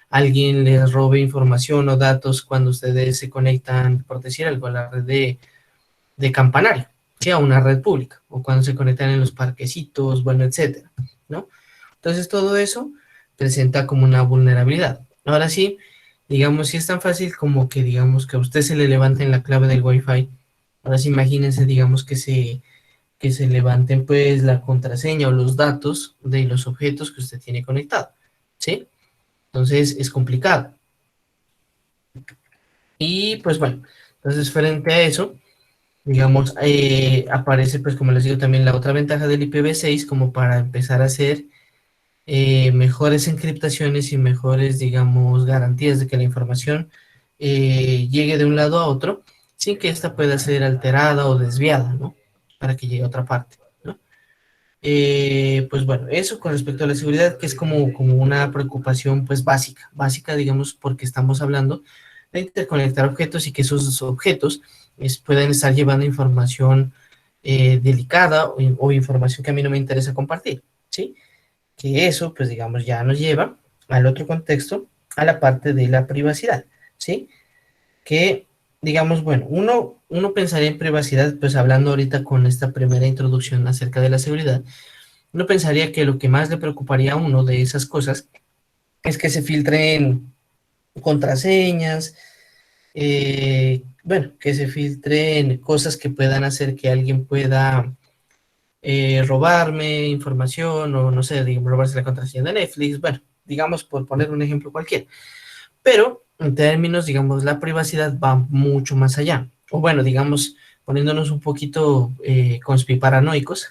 alguien les robe información o datos cuando ustedes se conectan, por decir algo, a la red de campanario, ¿sí? A una red pública, o cuando se conectan en los parquecitos, bueno, etcétera, ¿no? Entonces todo eso presenta como una vulnerabilidad. Ahora sí, digamos, si es tan fácil como que, digamos, que a usted se le levanten la clave del Wi-Fi, ahora sí imagínense, digamos, que se levanten pues la contraseña o los datos de los objetos que usted tiene conectado, ¿sí? Entonces es complicado. Y pues bueno, entonces frente a eso, digamos, aparece pues como les digo también la otra ventaja del IPv6 como para empezar a hacer mejores encriptaciones y mejores, digamos, garantías de que la información llegue de un lado a otro sin que ésta pueda ser alterada o desviada, ¿no? Para que llegue a otra parte, ¿no? Pues bueno, eso con respecto a la seguridad, que es como una preocupación pues básica, digamos, porque estamos hablando de interconectar objetos y que esos objetos puedan estar llevando información delicada o información que a mí no me interesa compartir, ¿sí? Que eso, pues digamos, ya nos lleva al otro contexto, a la parte de la privacidad, ¿sí? Que, digamos, bueno, uno pensaría en privacidad, pues hablando ahorita con esta primera introducción acerca de la seguridad, uno pensaría que lo que más le preocuparía a uno de esas cosas es que se filtren contraseñas, bueno, que se filtren cosas que puedan hacer que alguien pueda robarme información, o no sé, digamos, robarse la contraseña de Netflix, bueno, digamos, por poner un ejemplo cualquiera. Pero en términos, digamos, la privacidad va mucho más allá. O bueno, digamos, poniéndonos un poquito conspiparanoicos,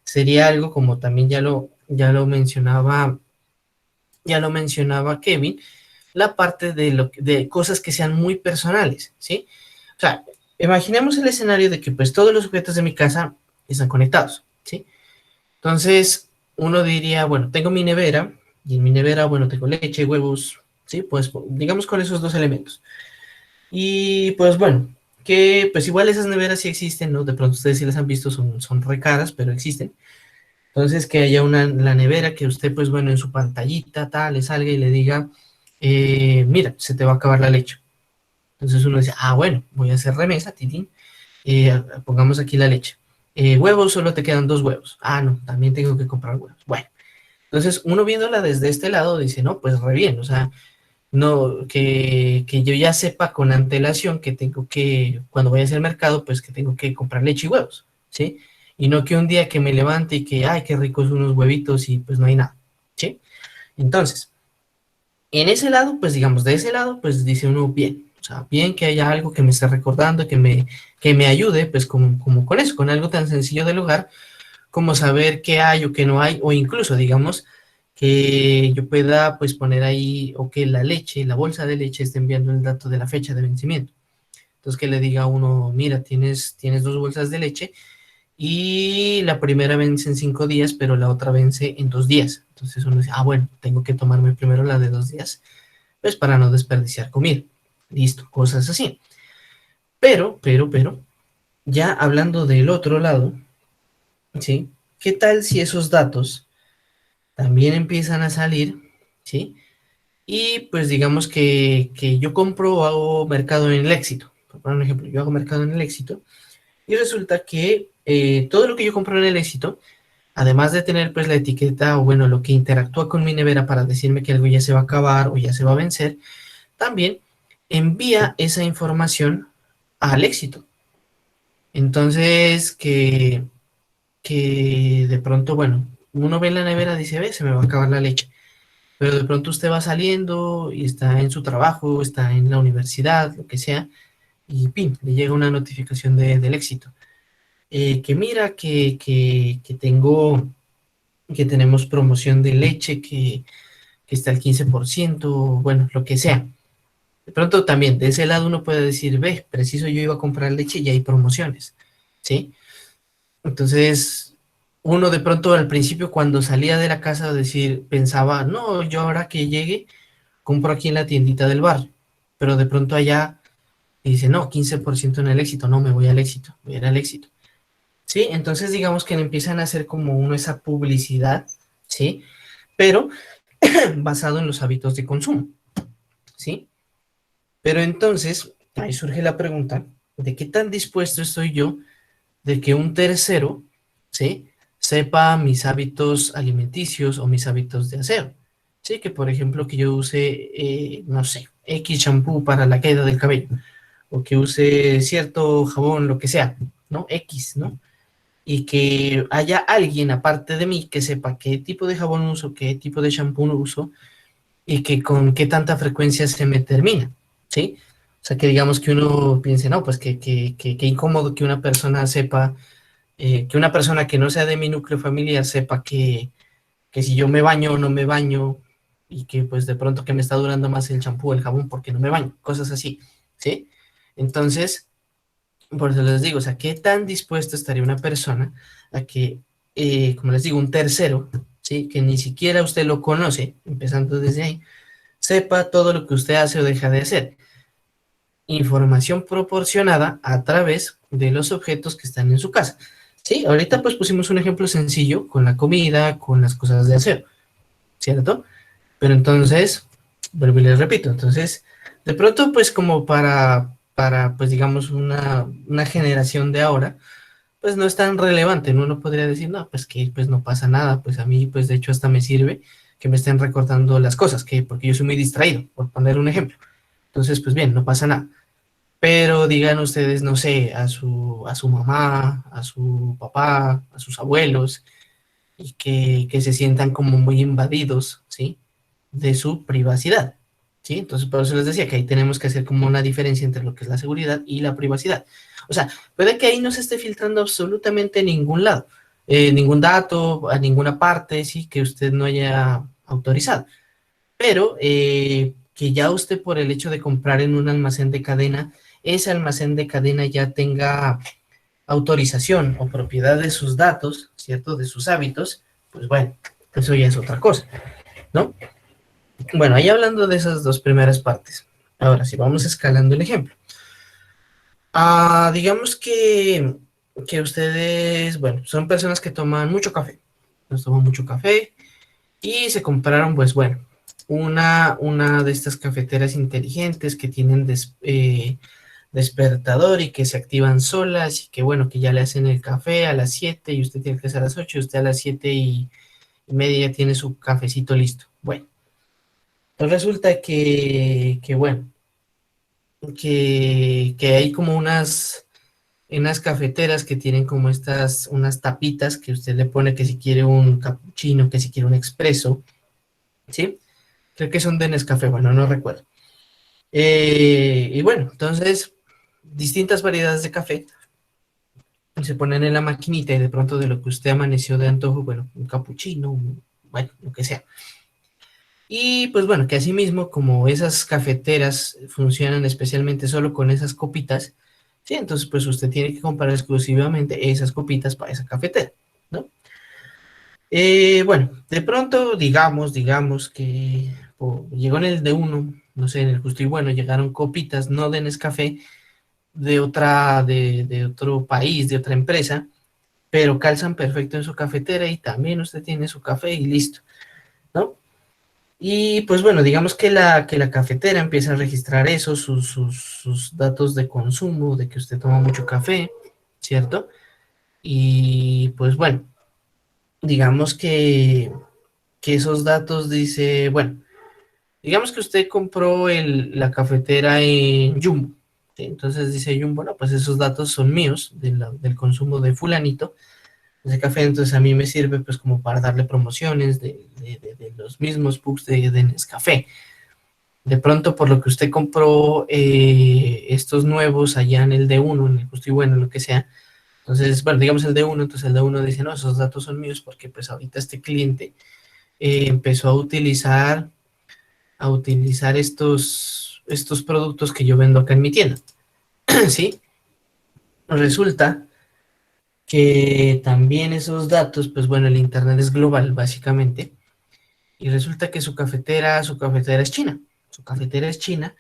sería algo como también ya lo mencionaba Kevin, la parte de cosas que sean muy personales, ¿sí? O sea, imaginemos el escenario de que pues todos los objetos de mi casa están conectados, ¿sí? Entonces, uno diría, bueno, tengo mi nevera, y en mi nevera, bueno, tengo leche, huevos, ¿sí? Pues digamos con esos dos elementos. Y pues bueno, que pues igual esas neveras sí existen, ¿no? De pronto ustedes sí las han visto, son re caras, pero existen. Entonces, que haya la nevera que usted, pues bueno, en su pantallita, tal, le salga y le diga, mira, se te va a acabar la leche. Entonces uno dice, ah, bueno, voy a hacer remesa, titín, pongamos aquí la leche. Huevos, solo te quedan 2 huevos. Ah, no, también tengo que comprar huevos. Bueno, entonces uno viéndola desde este lado dice, no, pues re bien, o sea, no, que yo ya sepa con antelación que tengo que, cuando voy a hacer el mercado, pues que tengo que comprar leche y huevos, ¿sí? Y no que un día que me levante y que, ay, qué ricos unos huevitos y pues no hay nada, ¿sí? Entonces, en ese lado, pues digamos, de ese lado, pues dice uno bien, o sea, bien que haya algo que me esté recordando, que me ayude, pues como con eso, con algo tan sencillo del hogar, como saber qué hay o qué no hay, o incluso, digamos, que yo pueda, pues, poner ahí, o que la leche, la bolsa de leche esté enviando el dato de la fecha de vencimiento. Entonces, que le diga a uno, mira, tienes 2 bolsas de leche, y la primera vence en 5 días, pero la otra vence en 2 días. Entonces uno dice, ah, bueno, tengo que tomarme primero la de 2 días, pues para no desperdiciar comida. Listo, cosas así. Pero, ya hablando del otro lado, ¿sí? ¿Qué tal si esos datos también empiezan a salir, ¿sí? Y pues digamos que yo compro o hago mercado en el Éxito. Por poner un ejemplo, yo hago mercado en el Éxito y resulta que todo lo que yo compro en el Éxito, además de tener pues la etiqueta o bueno, lo que interactúa con mi nevera para decirme que algo ya se va a acabar o ya se va a vencer, también envía esa información al Éxito. Entonces, que de pronto, bueno, uno ve en la nevera y dice, ve, se me va a acabar la leche. Pero de pronto usted va saliendo y está en su trabajo, está en la universidad, lo que sea, y pim, le llega una notificación del Éxito. Que mira que tenemos promoción de leche, que está al 15%, bueno, lo que sea. De pronto también, de ese lado uno puede decir, ve, preciso yo iba a comprar leche y hay promociones, ¿sí? Entonces, uno de pronto al principio cuando salía de la casa decir, pensaba, no, yo ahora que llegue, compro aquí en la tiendita del barrio, pero de pronto allá y dice, no, 15% en el éxito, no, me voy al éxito, voy a ir al éxito. ¿Sí? Entonces digamos que le empiezan a hacer como uno esa publicidad, ¿sí? Pero basado en los hábitos de consumo, ¿sí? Pero entonces, ahí surge la pregunta de qué tan dispuesto estoy yo de que un tercero, ¿sí? Sepa mis hábitos alimenticios o mis hábitos de aseo. Sí, que por ejemplo que yo use, no sé, X shampoo para la caída del cabello, o que use cierto jabón, lo que sea, ¿no? X, ¿no? Y que haya alguien aparte de mí que sepa qué tipo de jabón uso, qué tipo de shampoo uso, y que con qué tanta frecuencia se me termina, ¿sí? O sea, que digamos que uno piense, no, pues que incómodo que una persona sepa, que una persona que no sea de mi núcleo familiar sepa que si yo me baño o no me baño, y que pues de pronto que me está durando más el champú o el jabón porque no me baño, cosas así, ¿sí? Entonces, por eso les digo, o sea, ¿qué tan dispuesto estaría una persona a que, como les digo, un tercero, ¿sí? Que ni siquiera usted lo conoce, empezando desde ahí, sepa todo lo que usted hace o deja de hacer? Información proporcionada a través de los objetos que están en su casa. Sí, ahorita pues pusimos un ejemplo sencillo con la comida, con las cosas de aseo, ¿cierto? Pero entonces, vuelvo y les repito, entonces, de pronto pues como para pues digamos una generación de ahora, pues no es tan relevante, ¿no? Uno podría decir, no, pues que pues no pasa nada, pues a mí pues de hecho hasta me sirve que me estén recordando las cosas, que porque yo soy muy distraído, por poner un ejemplo. Entonces, pues bien, no pasa nada. Pero digan ustedes, no sé, a su mamá, a su papá, a sus abuelos, y que se sientan como muy invadidos, ¿sí? De su privacidad, ¿sí? Entonces, por eso les decía que ahí tenemos que hacer como una diferencia entre lo que es la seguridad y la privacidad. O sea, puede que ahí no se esté filtrando absolutamente ningún lado, ningún dato, a ninguna parte, ¿sí? Que usted no haya autorizado, pero que ya usted por el hecho de comprar en un almacén de cadena, ese almacén de cadena ya tenga autorización o propiedad de sus datos, ¿cierto? De sus hábitos, pues bueno, eso ya es otra cosa, ¿no? Bueno, ahí hablando de esas dos primeras partes. Ahora, si vamos escalando el ejemplo. Digamos que ustedes, bueno, son personas que toman mucho café. Nos toman mucho café y se compraron, pues bueno, una de estas cafeteras inteligentes que tienen despertador y que se activan solas y que bueno, que ya le hacen el café a las 7 y usted tiene que hacer a las 8 y usted a las 7:30 ya tiene su cafecito listo. Bueno, pues resulta que bueno, que hay como unas cafeteras que tienen como unas tapitas que usted le pone que si quiere un cappuccino, que si quiere un expreso, ¿sí? Creo que son de Nescafé, bueno, no recuerdo. Y bueno, entonces, distintas variedades de café se ponen en la maquinita y de pronto de lo que usted amaneció de antojo, bueno, un capuchino, bueno, lo que sea. Y pues bueno, que asimismo, como esas cafeteras funcionan especialmente solo con esas copitas, sí, entonces pues usted tiene que comprar exclusivamente esas copitas para esa cafetera, ¿no? Bueno, de pronto, digamos que llegó en el de uno, no sé, en el justo y bueno, llegaron copitas, no de Nescafé, de otro país, de otra empresa, pero calzan perfecto en su cafetera y también usted tiene su café y listo, ¿no? Y pues bueno, digamos que la cafetera empieza a registrar eso, sus datos de consumo, de que usted toma mucho café, ¿cierto? Y pues bueno, digamos que esos datos dice, bueno, digamos que usted compró la cafetera en Jumbo, ¿sí? Entonces dice Jumbo, no, pues esos datos son míos, del consumo de fulanito, ese café, entonces a mí me sirve pues como para darle promociones de los mismos pugs de Nescafé. De pronto, por lo que usted compró estos nuevos allá en el D1, en el Justo y Bueno, lo que sea, entonces, bueno, digamos el D1, entonces el D1 dice, no, esos datos son míos porque pues ahorita este cliente empezó a utilizar estos productos que yo vendo acá en mi tienda, ¿sí? Resulta que también esos datos, pues bueno, el Internet es global, básicamente, y resulta que su cafetera es china, su cafetera es china,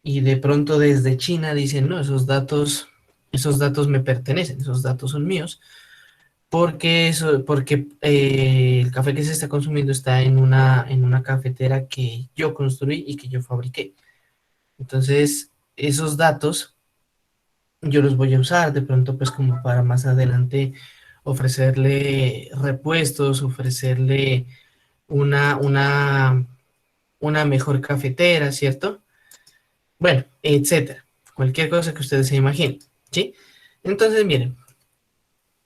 y de pronto desde China dicen, no, esos datos me pertenecen, esos datos son míos, porque el café que se está consumiendo está en una cafetera que yo construí y que yo fabriqué. Entonces, esos datos yo los voy a usar de pronto pues como para más adelante ofrecerle repuestos, ofrecerle una, una, una mejor cafetera, ¿cierto? Bueno, etcétera. Cualquier cosa que ustedes se imaginen, ¿sí? Entonces, miren,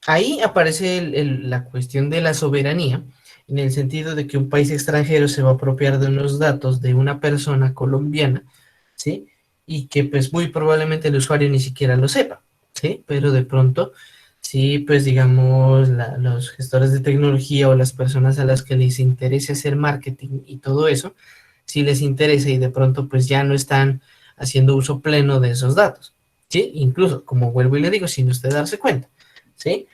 ahí aparece la cuestión de la soberanía, en el sentido de que un país extranjero se va a apropiar de unos datos de una persona colombiana, ¿sí? Y que pues muy probablemente el usuario ni siquiera lo sepa, ¿sí? Pero de pronto, sí, pues digamos, los gestores de tecnología o las personas a las que les interese hacer marketing y todo eso, sí les interesa y de pronto pues ya no están haciendo uso pleno de esos datos, ¿sí? Incluso, como vuelvo y le digo, sin usted darse cuenta, ¿sí?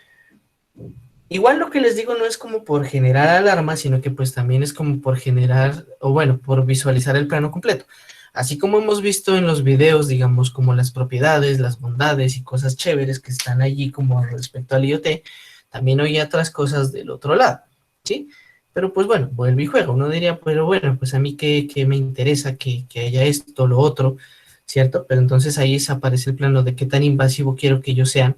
Igual lo que les digo no es como por generar alarma, sino que pues también es como por generar, o bueno, por visualizar el plano completo. Así como hemos visto en los videos, digamos, como las propiedades, las bondades y cosas chéveres que están allí como respecto al IoT, también hay otras cosas del otro lado, ¿sí? Pero pues bueno, vuelve y juega. Uno diría, pero bueno, pues a mí qué me interesa que haya esto, lo otro, ¿cierto? Pero entonces ahí aparece el plano de qué tan invasivo quiero que ellos sean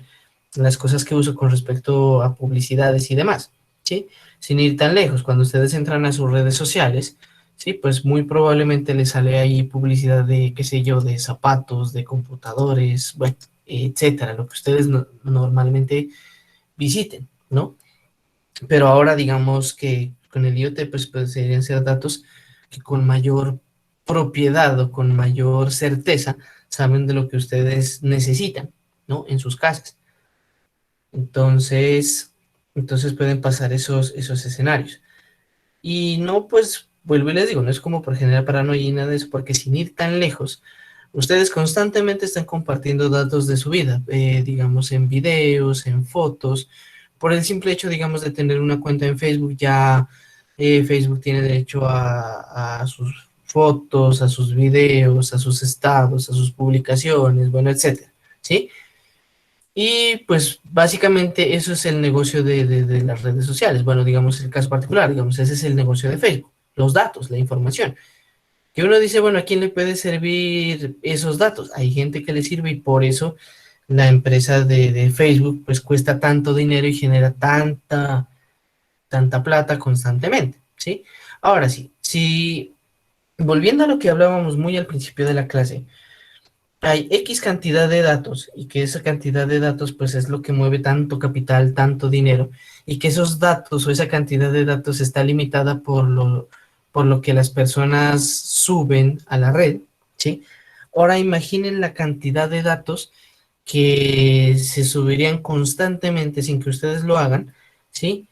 las cosas que uso con respecto a publicidades y demás, ¿sí? Sin ir tan lejos, cuando ustedes entran a sus redes sociales, ¿sí? Pues muy probablemente les sale ahí publicidad de, qué sé yo, de zapatos, de computadores, bueno, etcétera, lo que ustedes normalmente visiten, ¿no? Pero ahora digamos que con el IoT, pues deberían ser datos que con mayor propiedad o con mayor certeza saben de lo que ustedes necesitan, ¿no? En sus casas. Entonces, entonces pueden pasar esos escenarios. Y no, pues, vuelvo y les digo, no es como por generar paranoia y nada de eso, porque sin ir tan lejos, ustedes constantemente están compartiendo datos de su vida, digamos, en videos, en fotos, por el simple hecho, digamos, de tener una cuenta en Facebook, ya Facebook tiene derecho a sus fotos, a sus videos, a sus estados, a sus publicaciones, bueno, etcétera, ¿sí? Y pues básicamente eso es el negocio de las redes sociales. Bueno, digamos el caso particular, digamos, ese es el negocio de Facebook, los datos, la información. Que uno dice, bueno, ¿a quién le puede servir esos datos? Hay gente que le sirve y por eso la empresa de Facebook pues cuesta tanto dinero y genera tanta plata constantemente, ¿sí? Ahora sí, si volviendo a lo que hablábamos muy al principio de la clase, hay X cantidad de datos y que esa cantidad de datos pues es lo que mueve tanto capital, tanto dinero y que esos datos o esa cantidad de datos está limitada por lo que las personas suben a la red, ¿sí? Ahora imaginen la cantidad de datos que se subirían constantemente sin que ustedes lo hagan, ¿sí?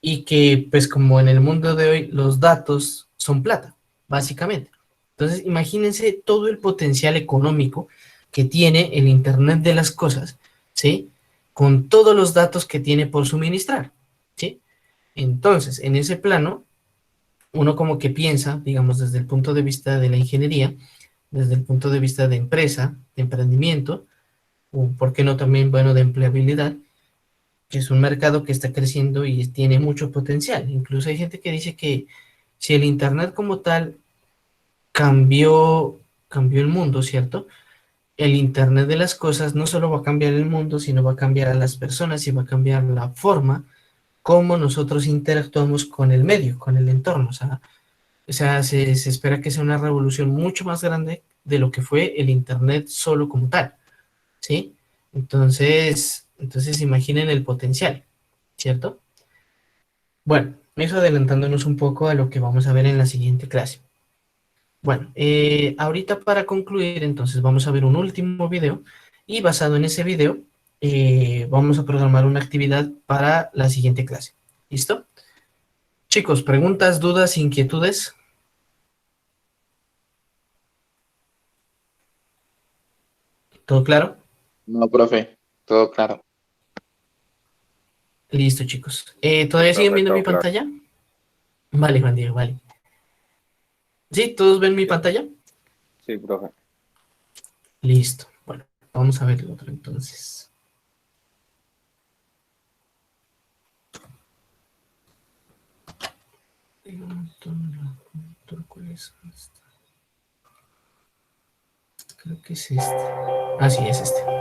Y que pues como en el mundo de hoy los datos son plata, básicamente. Entonces imagínense todo el potencial económico que tiene el Internet de las cosas, ¿sí? Con todos los datos que tiene por suministrar, ¿sí? Entonces, en ese plano, uno como que piensa, digamos, desde el punto de vista de la ingeniería, desde el punto de vista de empresa, de emprendimiento, o por qué no también, bueno, de empleabilidad, que es un mercado que está creciendo y tiene mucho potencial. Incluso hay gente que dice que si el Internet como tal cambió el mundo, ¿cierto? El Internet de las cosas no solo va a cambiar el mundo, sino va a cambiar a las personas y va a cambiar la forma como nosotros interactuamos con el medio, con el entorno. O sea, se espera que sea una revolución mucho más grande de lo que fue el Internet solo como tal, ¿sí? Entonces imaginen el potencial, ¿cierto? Bueno, eso adelantándonos un poco a lo que vamos a ver en la siguiente clase. Bueno, ahorita para concluir, entonces vamos a ver un último video y basado en ese video vamos a programar una actividad para la siguiente clase. ¿Listo? Chicos, preguntas, dudas, inquietudes. ¿Todo claro? No, profe, todo claro. Listo, chicos. ¿Todavía siguen Profe, viendo mi todo claro. pantalla? Vale, Juan Diego, vale. ¿Sí? ¿Todos ven mi pantalla? Sí, profe. Listo. Bueno, vamos a ver el otro entonces. ¿Cuáles son estos? Creo que es este. Ah, sí, es este.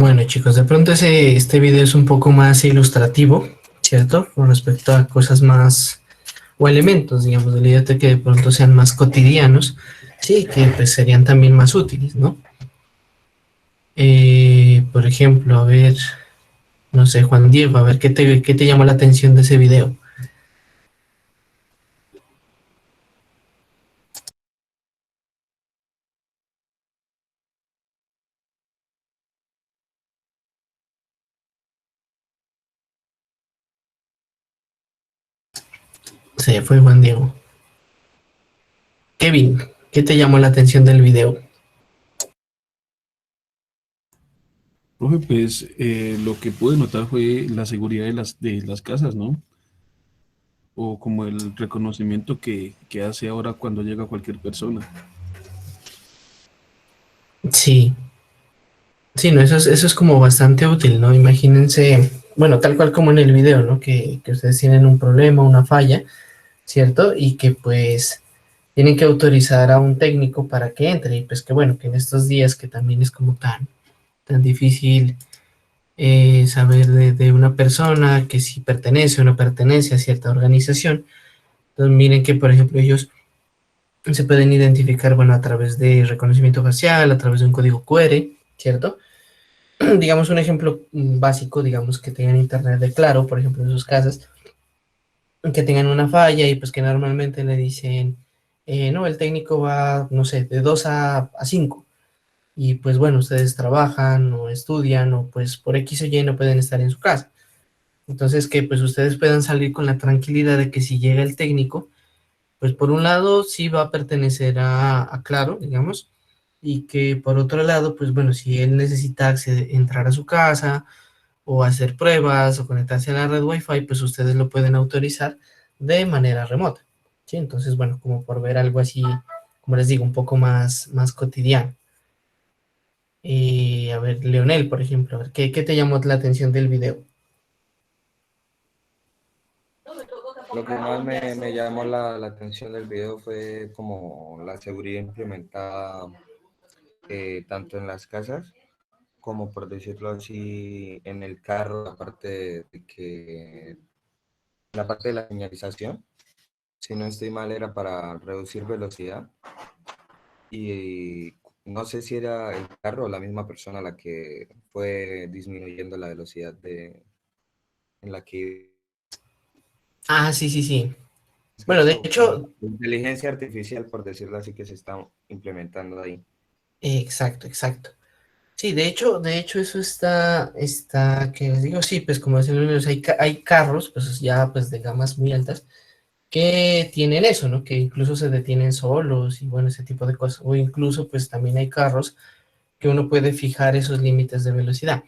Bueno, chicos, de pronto este video es un poco más ilustrativo, ¿cierto? Con respecto a cosas más, o elementos, digamos, del IoT que de pronto sean más cotidianos, sí, que pues serían también más útiles, ¿no? Por ejemplo, a ver, no sé, Juan Diego, a ver, qué te llamó la atención de ese video? Se fue Juan Diego. Kevin, ¿qué te llamó la atención del video? Profe, pues lo que pude notar fue la seguridad de las casas, ¿no? O como el reconocimiento que hace ahora cuando llega cualquier persona. Sí, sí, no, eso es como bastante útil, ¿no? Imagínense, bueno, tal cual como en el video, ¿no? Que ustedes tienen un problema, una falla, ¿cierto? Y que pues tienen que autorizar a un técnico para que entre. Y pues que bueno, que en estos días que también es como tan difícil saber de una persona que si pertenece o no pertenece a cierta organización. Entonces miren que, por ejemplo, ellos se pueden identificar, bueno, a través de reconocimiento facial, a través de un código QR, ¿cierto? Digamos un ejemplo básico, digamos que tengan internet de Claro, por ejemplo, en sus casas, que tengan una falla y pues que normalmente le dicen, no, el técnico va, no sé, de 2 a 5. Y pues bueno, ustedes trabajan o estudian o pues por X o Y no pueden estar en su casa. Entonces que pues ustedes puedan salir con la tranquilidad de que si llega el técnico, pues por un lado sí va a pertenecer a Claro, digamos, y que por otro lado, pues bueno, si él necesita entrar a su casa o hacer pruebas o conectarse a la red Wi-Fi, pues ustedes lo pueden autorizar de manera remota. ¿Sí? Entonces, bueno, como por ver algo así, como les digo, un poco más cotidiano. A ver, Leonel, por ejemplo, a ver, ¿qué te llamó la atención del video? Lo que más me llamó la atención del video fue como la seguridad implementada tanto en las casas como, por decirlo así, en el carro, la parte de la señalización, si no estoy mal, era para reducir velocidad. Y no sé si era el carro o la misma persona la que fue disminuyendo la velocidad en la que... Ah, sí, sí, sí. Es que Bueno, de eso, como hecho, inteligencia artificial, por decirlo así, que se está implementando ahí. exacto, exacto. Sí, de hecho eso que les digo, sí, pues como dicen los niños, hay carros, pues ya pues de gamas muy altas, que tienen eso, ¿no? Que incluso se detienen solos y bueno, ese tipo de cosas. O incluso pues también hay carros que uno puede fijar esos límites de velocidad.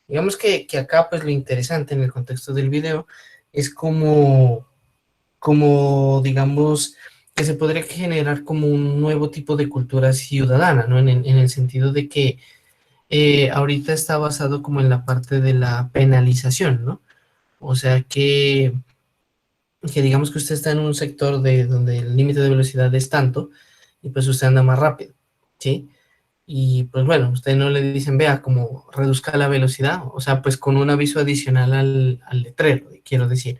Digamos que acá pues lo interesante en el contexto del video es como digamos, que se podría generar como un nuevo tipo de cultura ciudadana, ¿no? En el sentido de que ahorita está basado como en la parte de la penalización, ¿no? O sea que digamos que usted está en un sector de donde el límite de velocidad es tanto y pues usted anda más rápido, ¿sí? Y pues bueno, usted no le dicen, vea, como reduzca la velocidad, o sea, pues con un aviso adicional al letrero, quiero decir,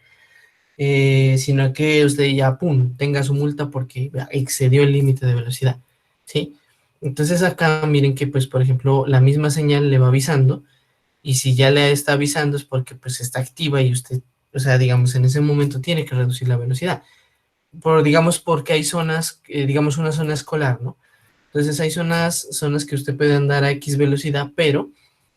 sino que usted ya, pum, tenga su multa porque vea, excedió el límite de velocidad, ¿sí? Entonces acá miren que pues por ejemplo la misma señal le va avisando y si ya le está avisando es porque pues está activa y usted, o sea, digamos en ese momento tiene que reducir la velocidad. Digamos porque hay zonas, digamos una zona escolar, ¿no? Entonces hay zonas que usted puede andar a X velocidad, pero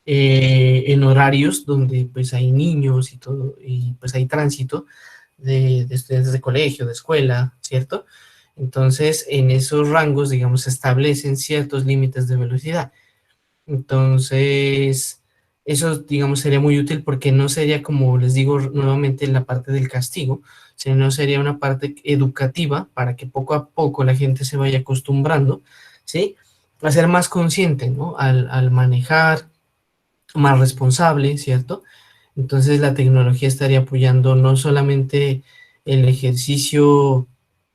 en horarios donde pues hay niños y todo, y pues hay tránsito de estudiantes de colegio, de escuela, ¿cierto? Entonces en esos rangos, digamos, se establecen ciertos límites de velocidad. Entonces, eso, digamos, sería muy útil porque no sería, como les digo nuevamente, la parte del castigo, sino sería una parte educativa para que poco a poco la gente se vaya acostumbrando, ¿sí? A ser más consciente, ¿no? Al manejar, más responsable, ¿cierto? Entonces la tecnología estaría apoyando no solamente el ejercicio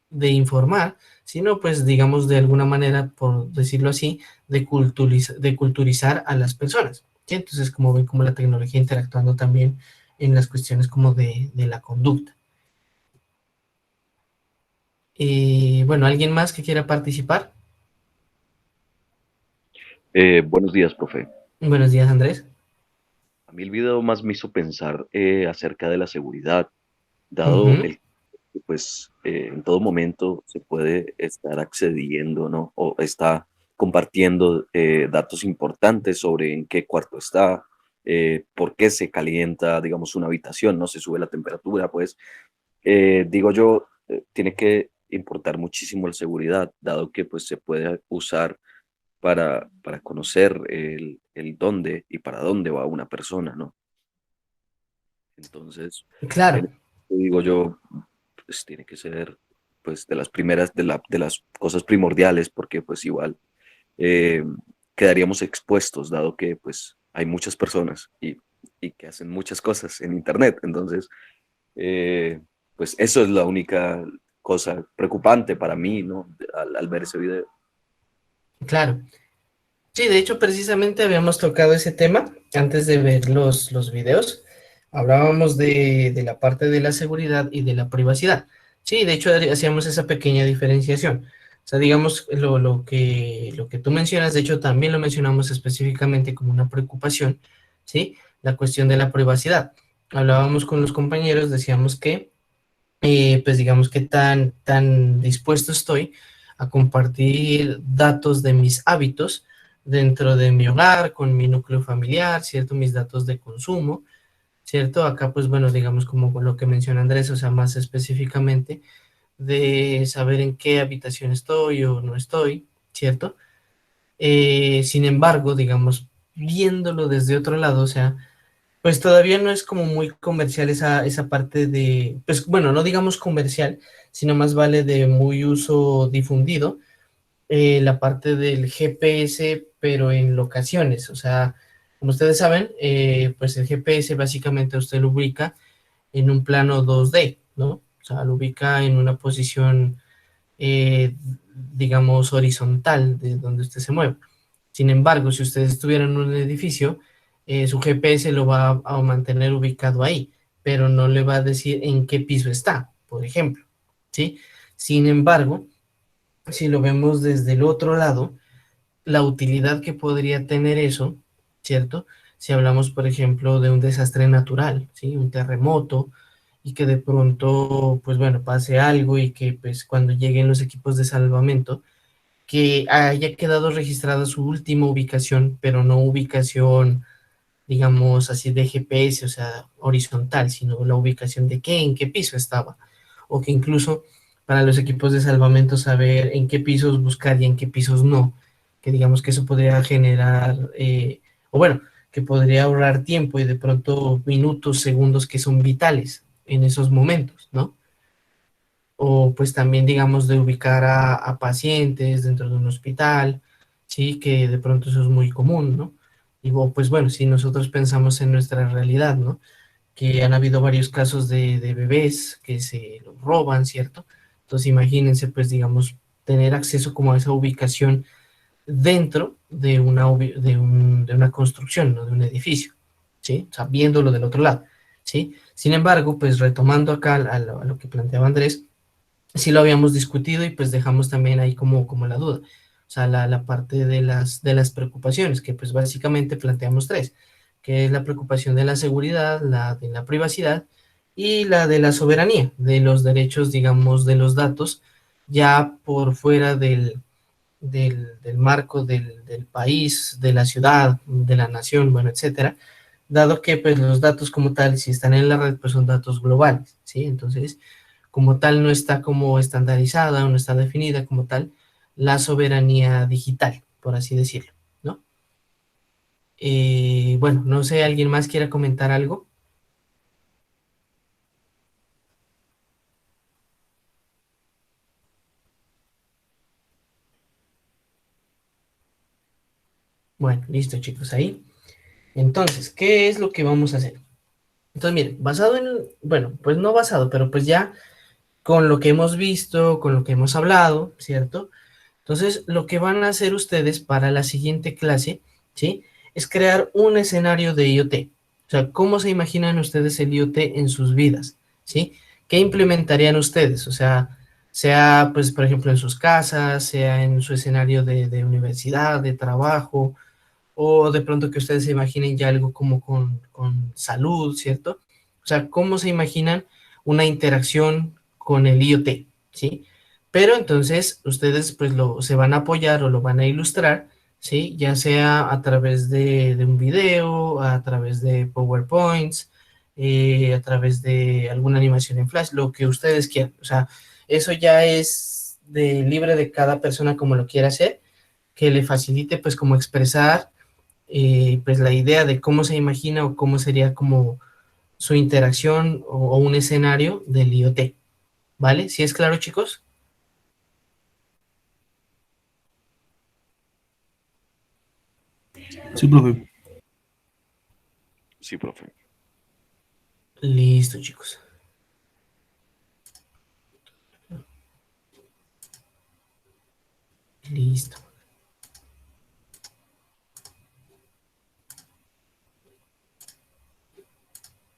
de informar, sino pues digamos de alguna manera, por decirlo así, de culturizar a las personas, ¿sí? Entonces, como ven, como la tecnología interactuando también en las cuestiones como de la conducta. Bueno, ¿alguien más que quiera participar? Buenos días, profe. Buenos días, Andrés. A mí el video más me hizo pensar acerca de la seguridad, dado Ujú, el que pues en todo momento se puede estar accediendo, ¿no? O está compartiendo datos importantes sobre en qué cuarto está, por qué se calienta, digamos, una habitación, no se sube la temperatura, pues digo yo, tiene que importar muchísimo la seguridad, dado que pues se puede usar para conocer el dónde y para dónde va una persona, ¿no? Entonces, en claro, esto digo yo, pues tiene que ser pues de las primeras, de las cosas primordiales, porque pues igual eh, quedaríamos expuestos, dado que pues hay muchas personas y que hacen muchas cosas en Internet. Entonces, eh, pues eso es la única cosa preocupante para mí, ¿no? Al ver ese video. claro. Sí, de hecho, precisamente habíamos tocado ese tema antes de ver los videos. Hablábamos de la parte de la seguridad y de la privacidad. Sí, de hecho, hacíamos esa pequeña diferenciación. O sea, digamos, lo que tú mencionas, de hecho, también lo mencionamos específicamente como una preocupación, ¿sí? La cuestión de la privacidad. Hablábamos con los compañeros, decíamos que pues digamos que tan dispuesto estoy a compartir datos de mis hábitos dentro de mi hogar, con mi núcleo familiar, ¿cierto? Mis datos de consumo, ¿cierto? Acá, pues bueno, digamos como con lo que menciona Andrés, o sea, más específicamente de saber en qué habitación estoy o no estoy, ¿cierto? Sin embargo, digamos, viéndolo desde otro lado, o sea, pues todavía no es como muy comercial esa parte de, pues bueno, no digamos comercial, sino más vale de muy uso difundido, la parte del GPS, pero en locaciones. O sea, como ustedes saben, pues el GPS básicamente usted lo ubica en un plano 2D, ¿no? O sea, lo ubica en una posición, eh, digamos, horizontal de donde usted se mueve. Sin embargo, si usted estuviera en un edificio, su GPS lo va a mantener ubicado ahí, pero no le va a decir en qué piso está, por ejemplo, ¿sí? Sin embargo, si lo vemos desde el otro lado, la utilidad que podría tener eso, ¿cierto? Si hablamos, por ejemplo, de un desastre natural, ¿sí? Un terremoto, y que de pronto, pues bueno, pase algo y que pues cuando lleguen los equipos de salvamento, que haya quedado registrada su última ubicación, pero no ubicación, digamos así, de GPS, o sea, horizontal, sino la ubicación de qué, en qué piso estaba. O que incluso para los equipos de salvamento saber en qué pisos buscar y en qué pisos no. Que digamos que eso podría generar, o bueno, que podría ahorrar tiempo y de pronto minutos, segundos que son vitales en esos momentos, ¿no? O pues también digamos de ubicar a pacientes dentro de un hospital, sí, que de pronto eso es muy común, ¿no? Y pues bueno, si nosotros pensamos en nuestra realidad, ¿no? Que han habido varios casos de bebés que se los roban, ¿cierto? Entonces imagínense, pues digamos, tener acceso como a esa ubicación dentro de de una construcción, ¿no? De un edificio, ¿sí? O sea, viéndolo del otro lado, ¿sí? Sin embargo, pues retomando acá a lo que planteaba Andrés, sí lo habíamos discutido y pues dejamos también ahí como la duda. O sea, la parte de las preocupaciones, que pues básicamente planteamos tres, que es la preocupación de la seguridad, la de la privacidad y la de la soberanía, de los derechos, digamos, de los datos, ya por fuera del marco del país, de la ciudad, de la nación, bueno, etcétera, dado que pues los datos como tal, si están en la red, pues son datos globales, ¿sí? Entonces, como tal no está como estandarizada o no está definida como tal la soberanía digital, por así decirlo, ¿no? Bueno, no sé, ¿alguien más quiera comentar algo? Bueno, listo chicos, ahí. Entonces, ¿qué es lo que vamos a hacer? Entonces, miren, basado en, bueno, pues no basado, pero pues ya con lo que hemos visto, con lo que hemos hablado, ¿cierto? Entonces, lo que van a hacer ustedes para la siguiente clase, ¿sí? es crear un escenario de IoT. O sea, ¿cómo se imaginan ustedes el IoT en sus vidas? ¿Sí? ¿Qué implementarían ustedes? O sea, pues, por ejemplo, en sus casas, sea en su escenario de universidad, de trabajo, o de pronto que ustedes se imaginen ya algo como con salud, ¿cierto? O sea, ¿cómo se imaginan una interacción con el IoT? ¿Sí? Pero entonces ustedes pues se van a apoyar o lo van a ilustrar, ¿sí? Ya sea a través de un video, a través de PowerPoints, a través de alguna animación en Flash, lo que ustedes quieran. O sea, eso ya es libre de cada persona como lo quiera hacer, que le facilite pues como expresar pues la idea de cómo se imagina o cómo sería como su interacción o un escenario del IoT, ¿vale? ¿Sí es claro, chicos? Sí, profe. Sí, profe. Listo, chicos. Listo.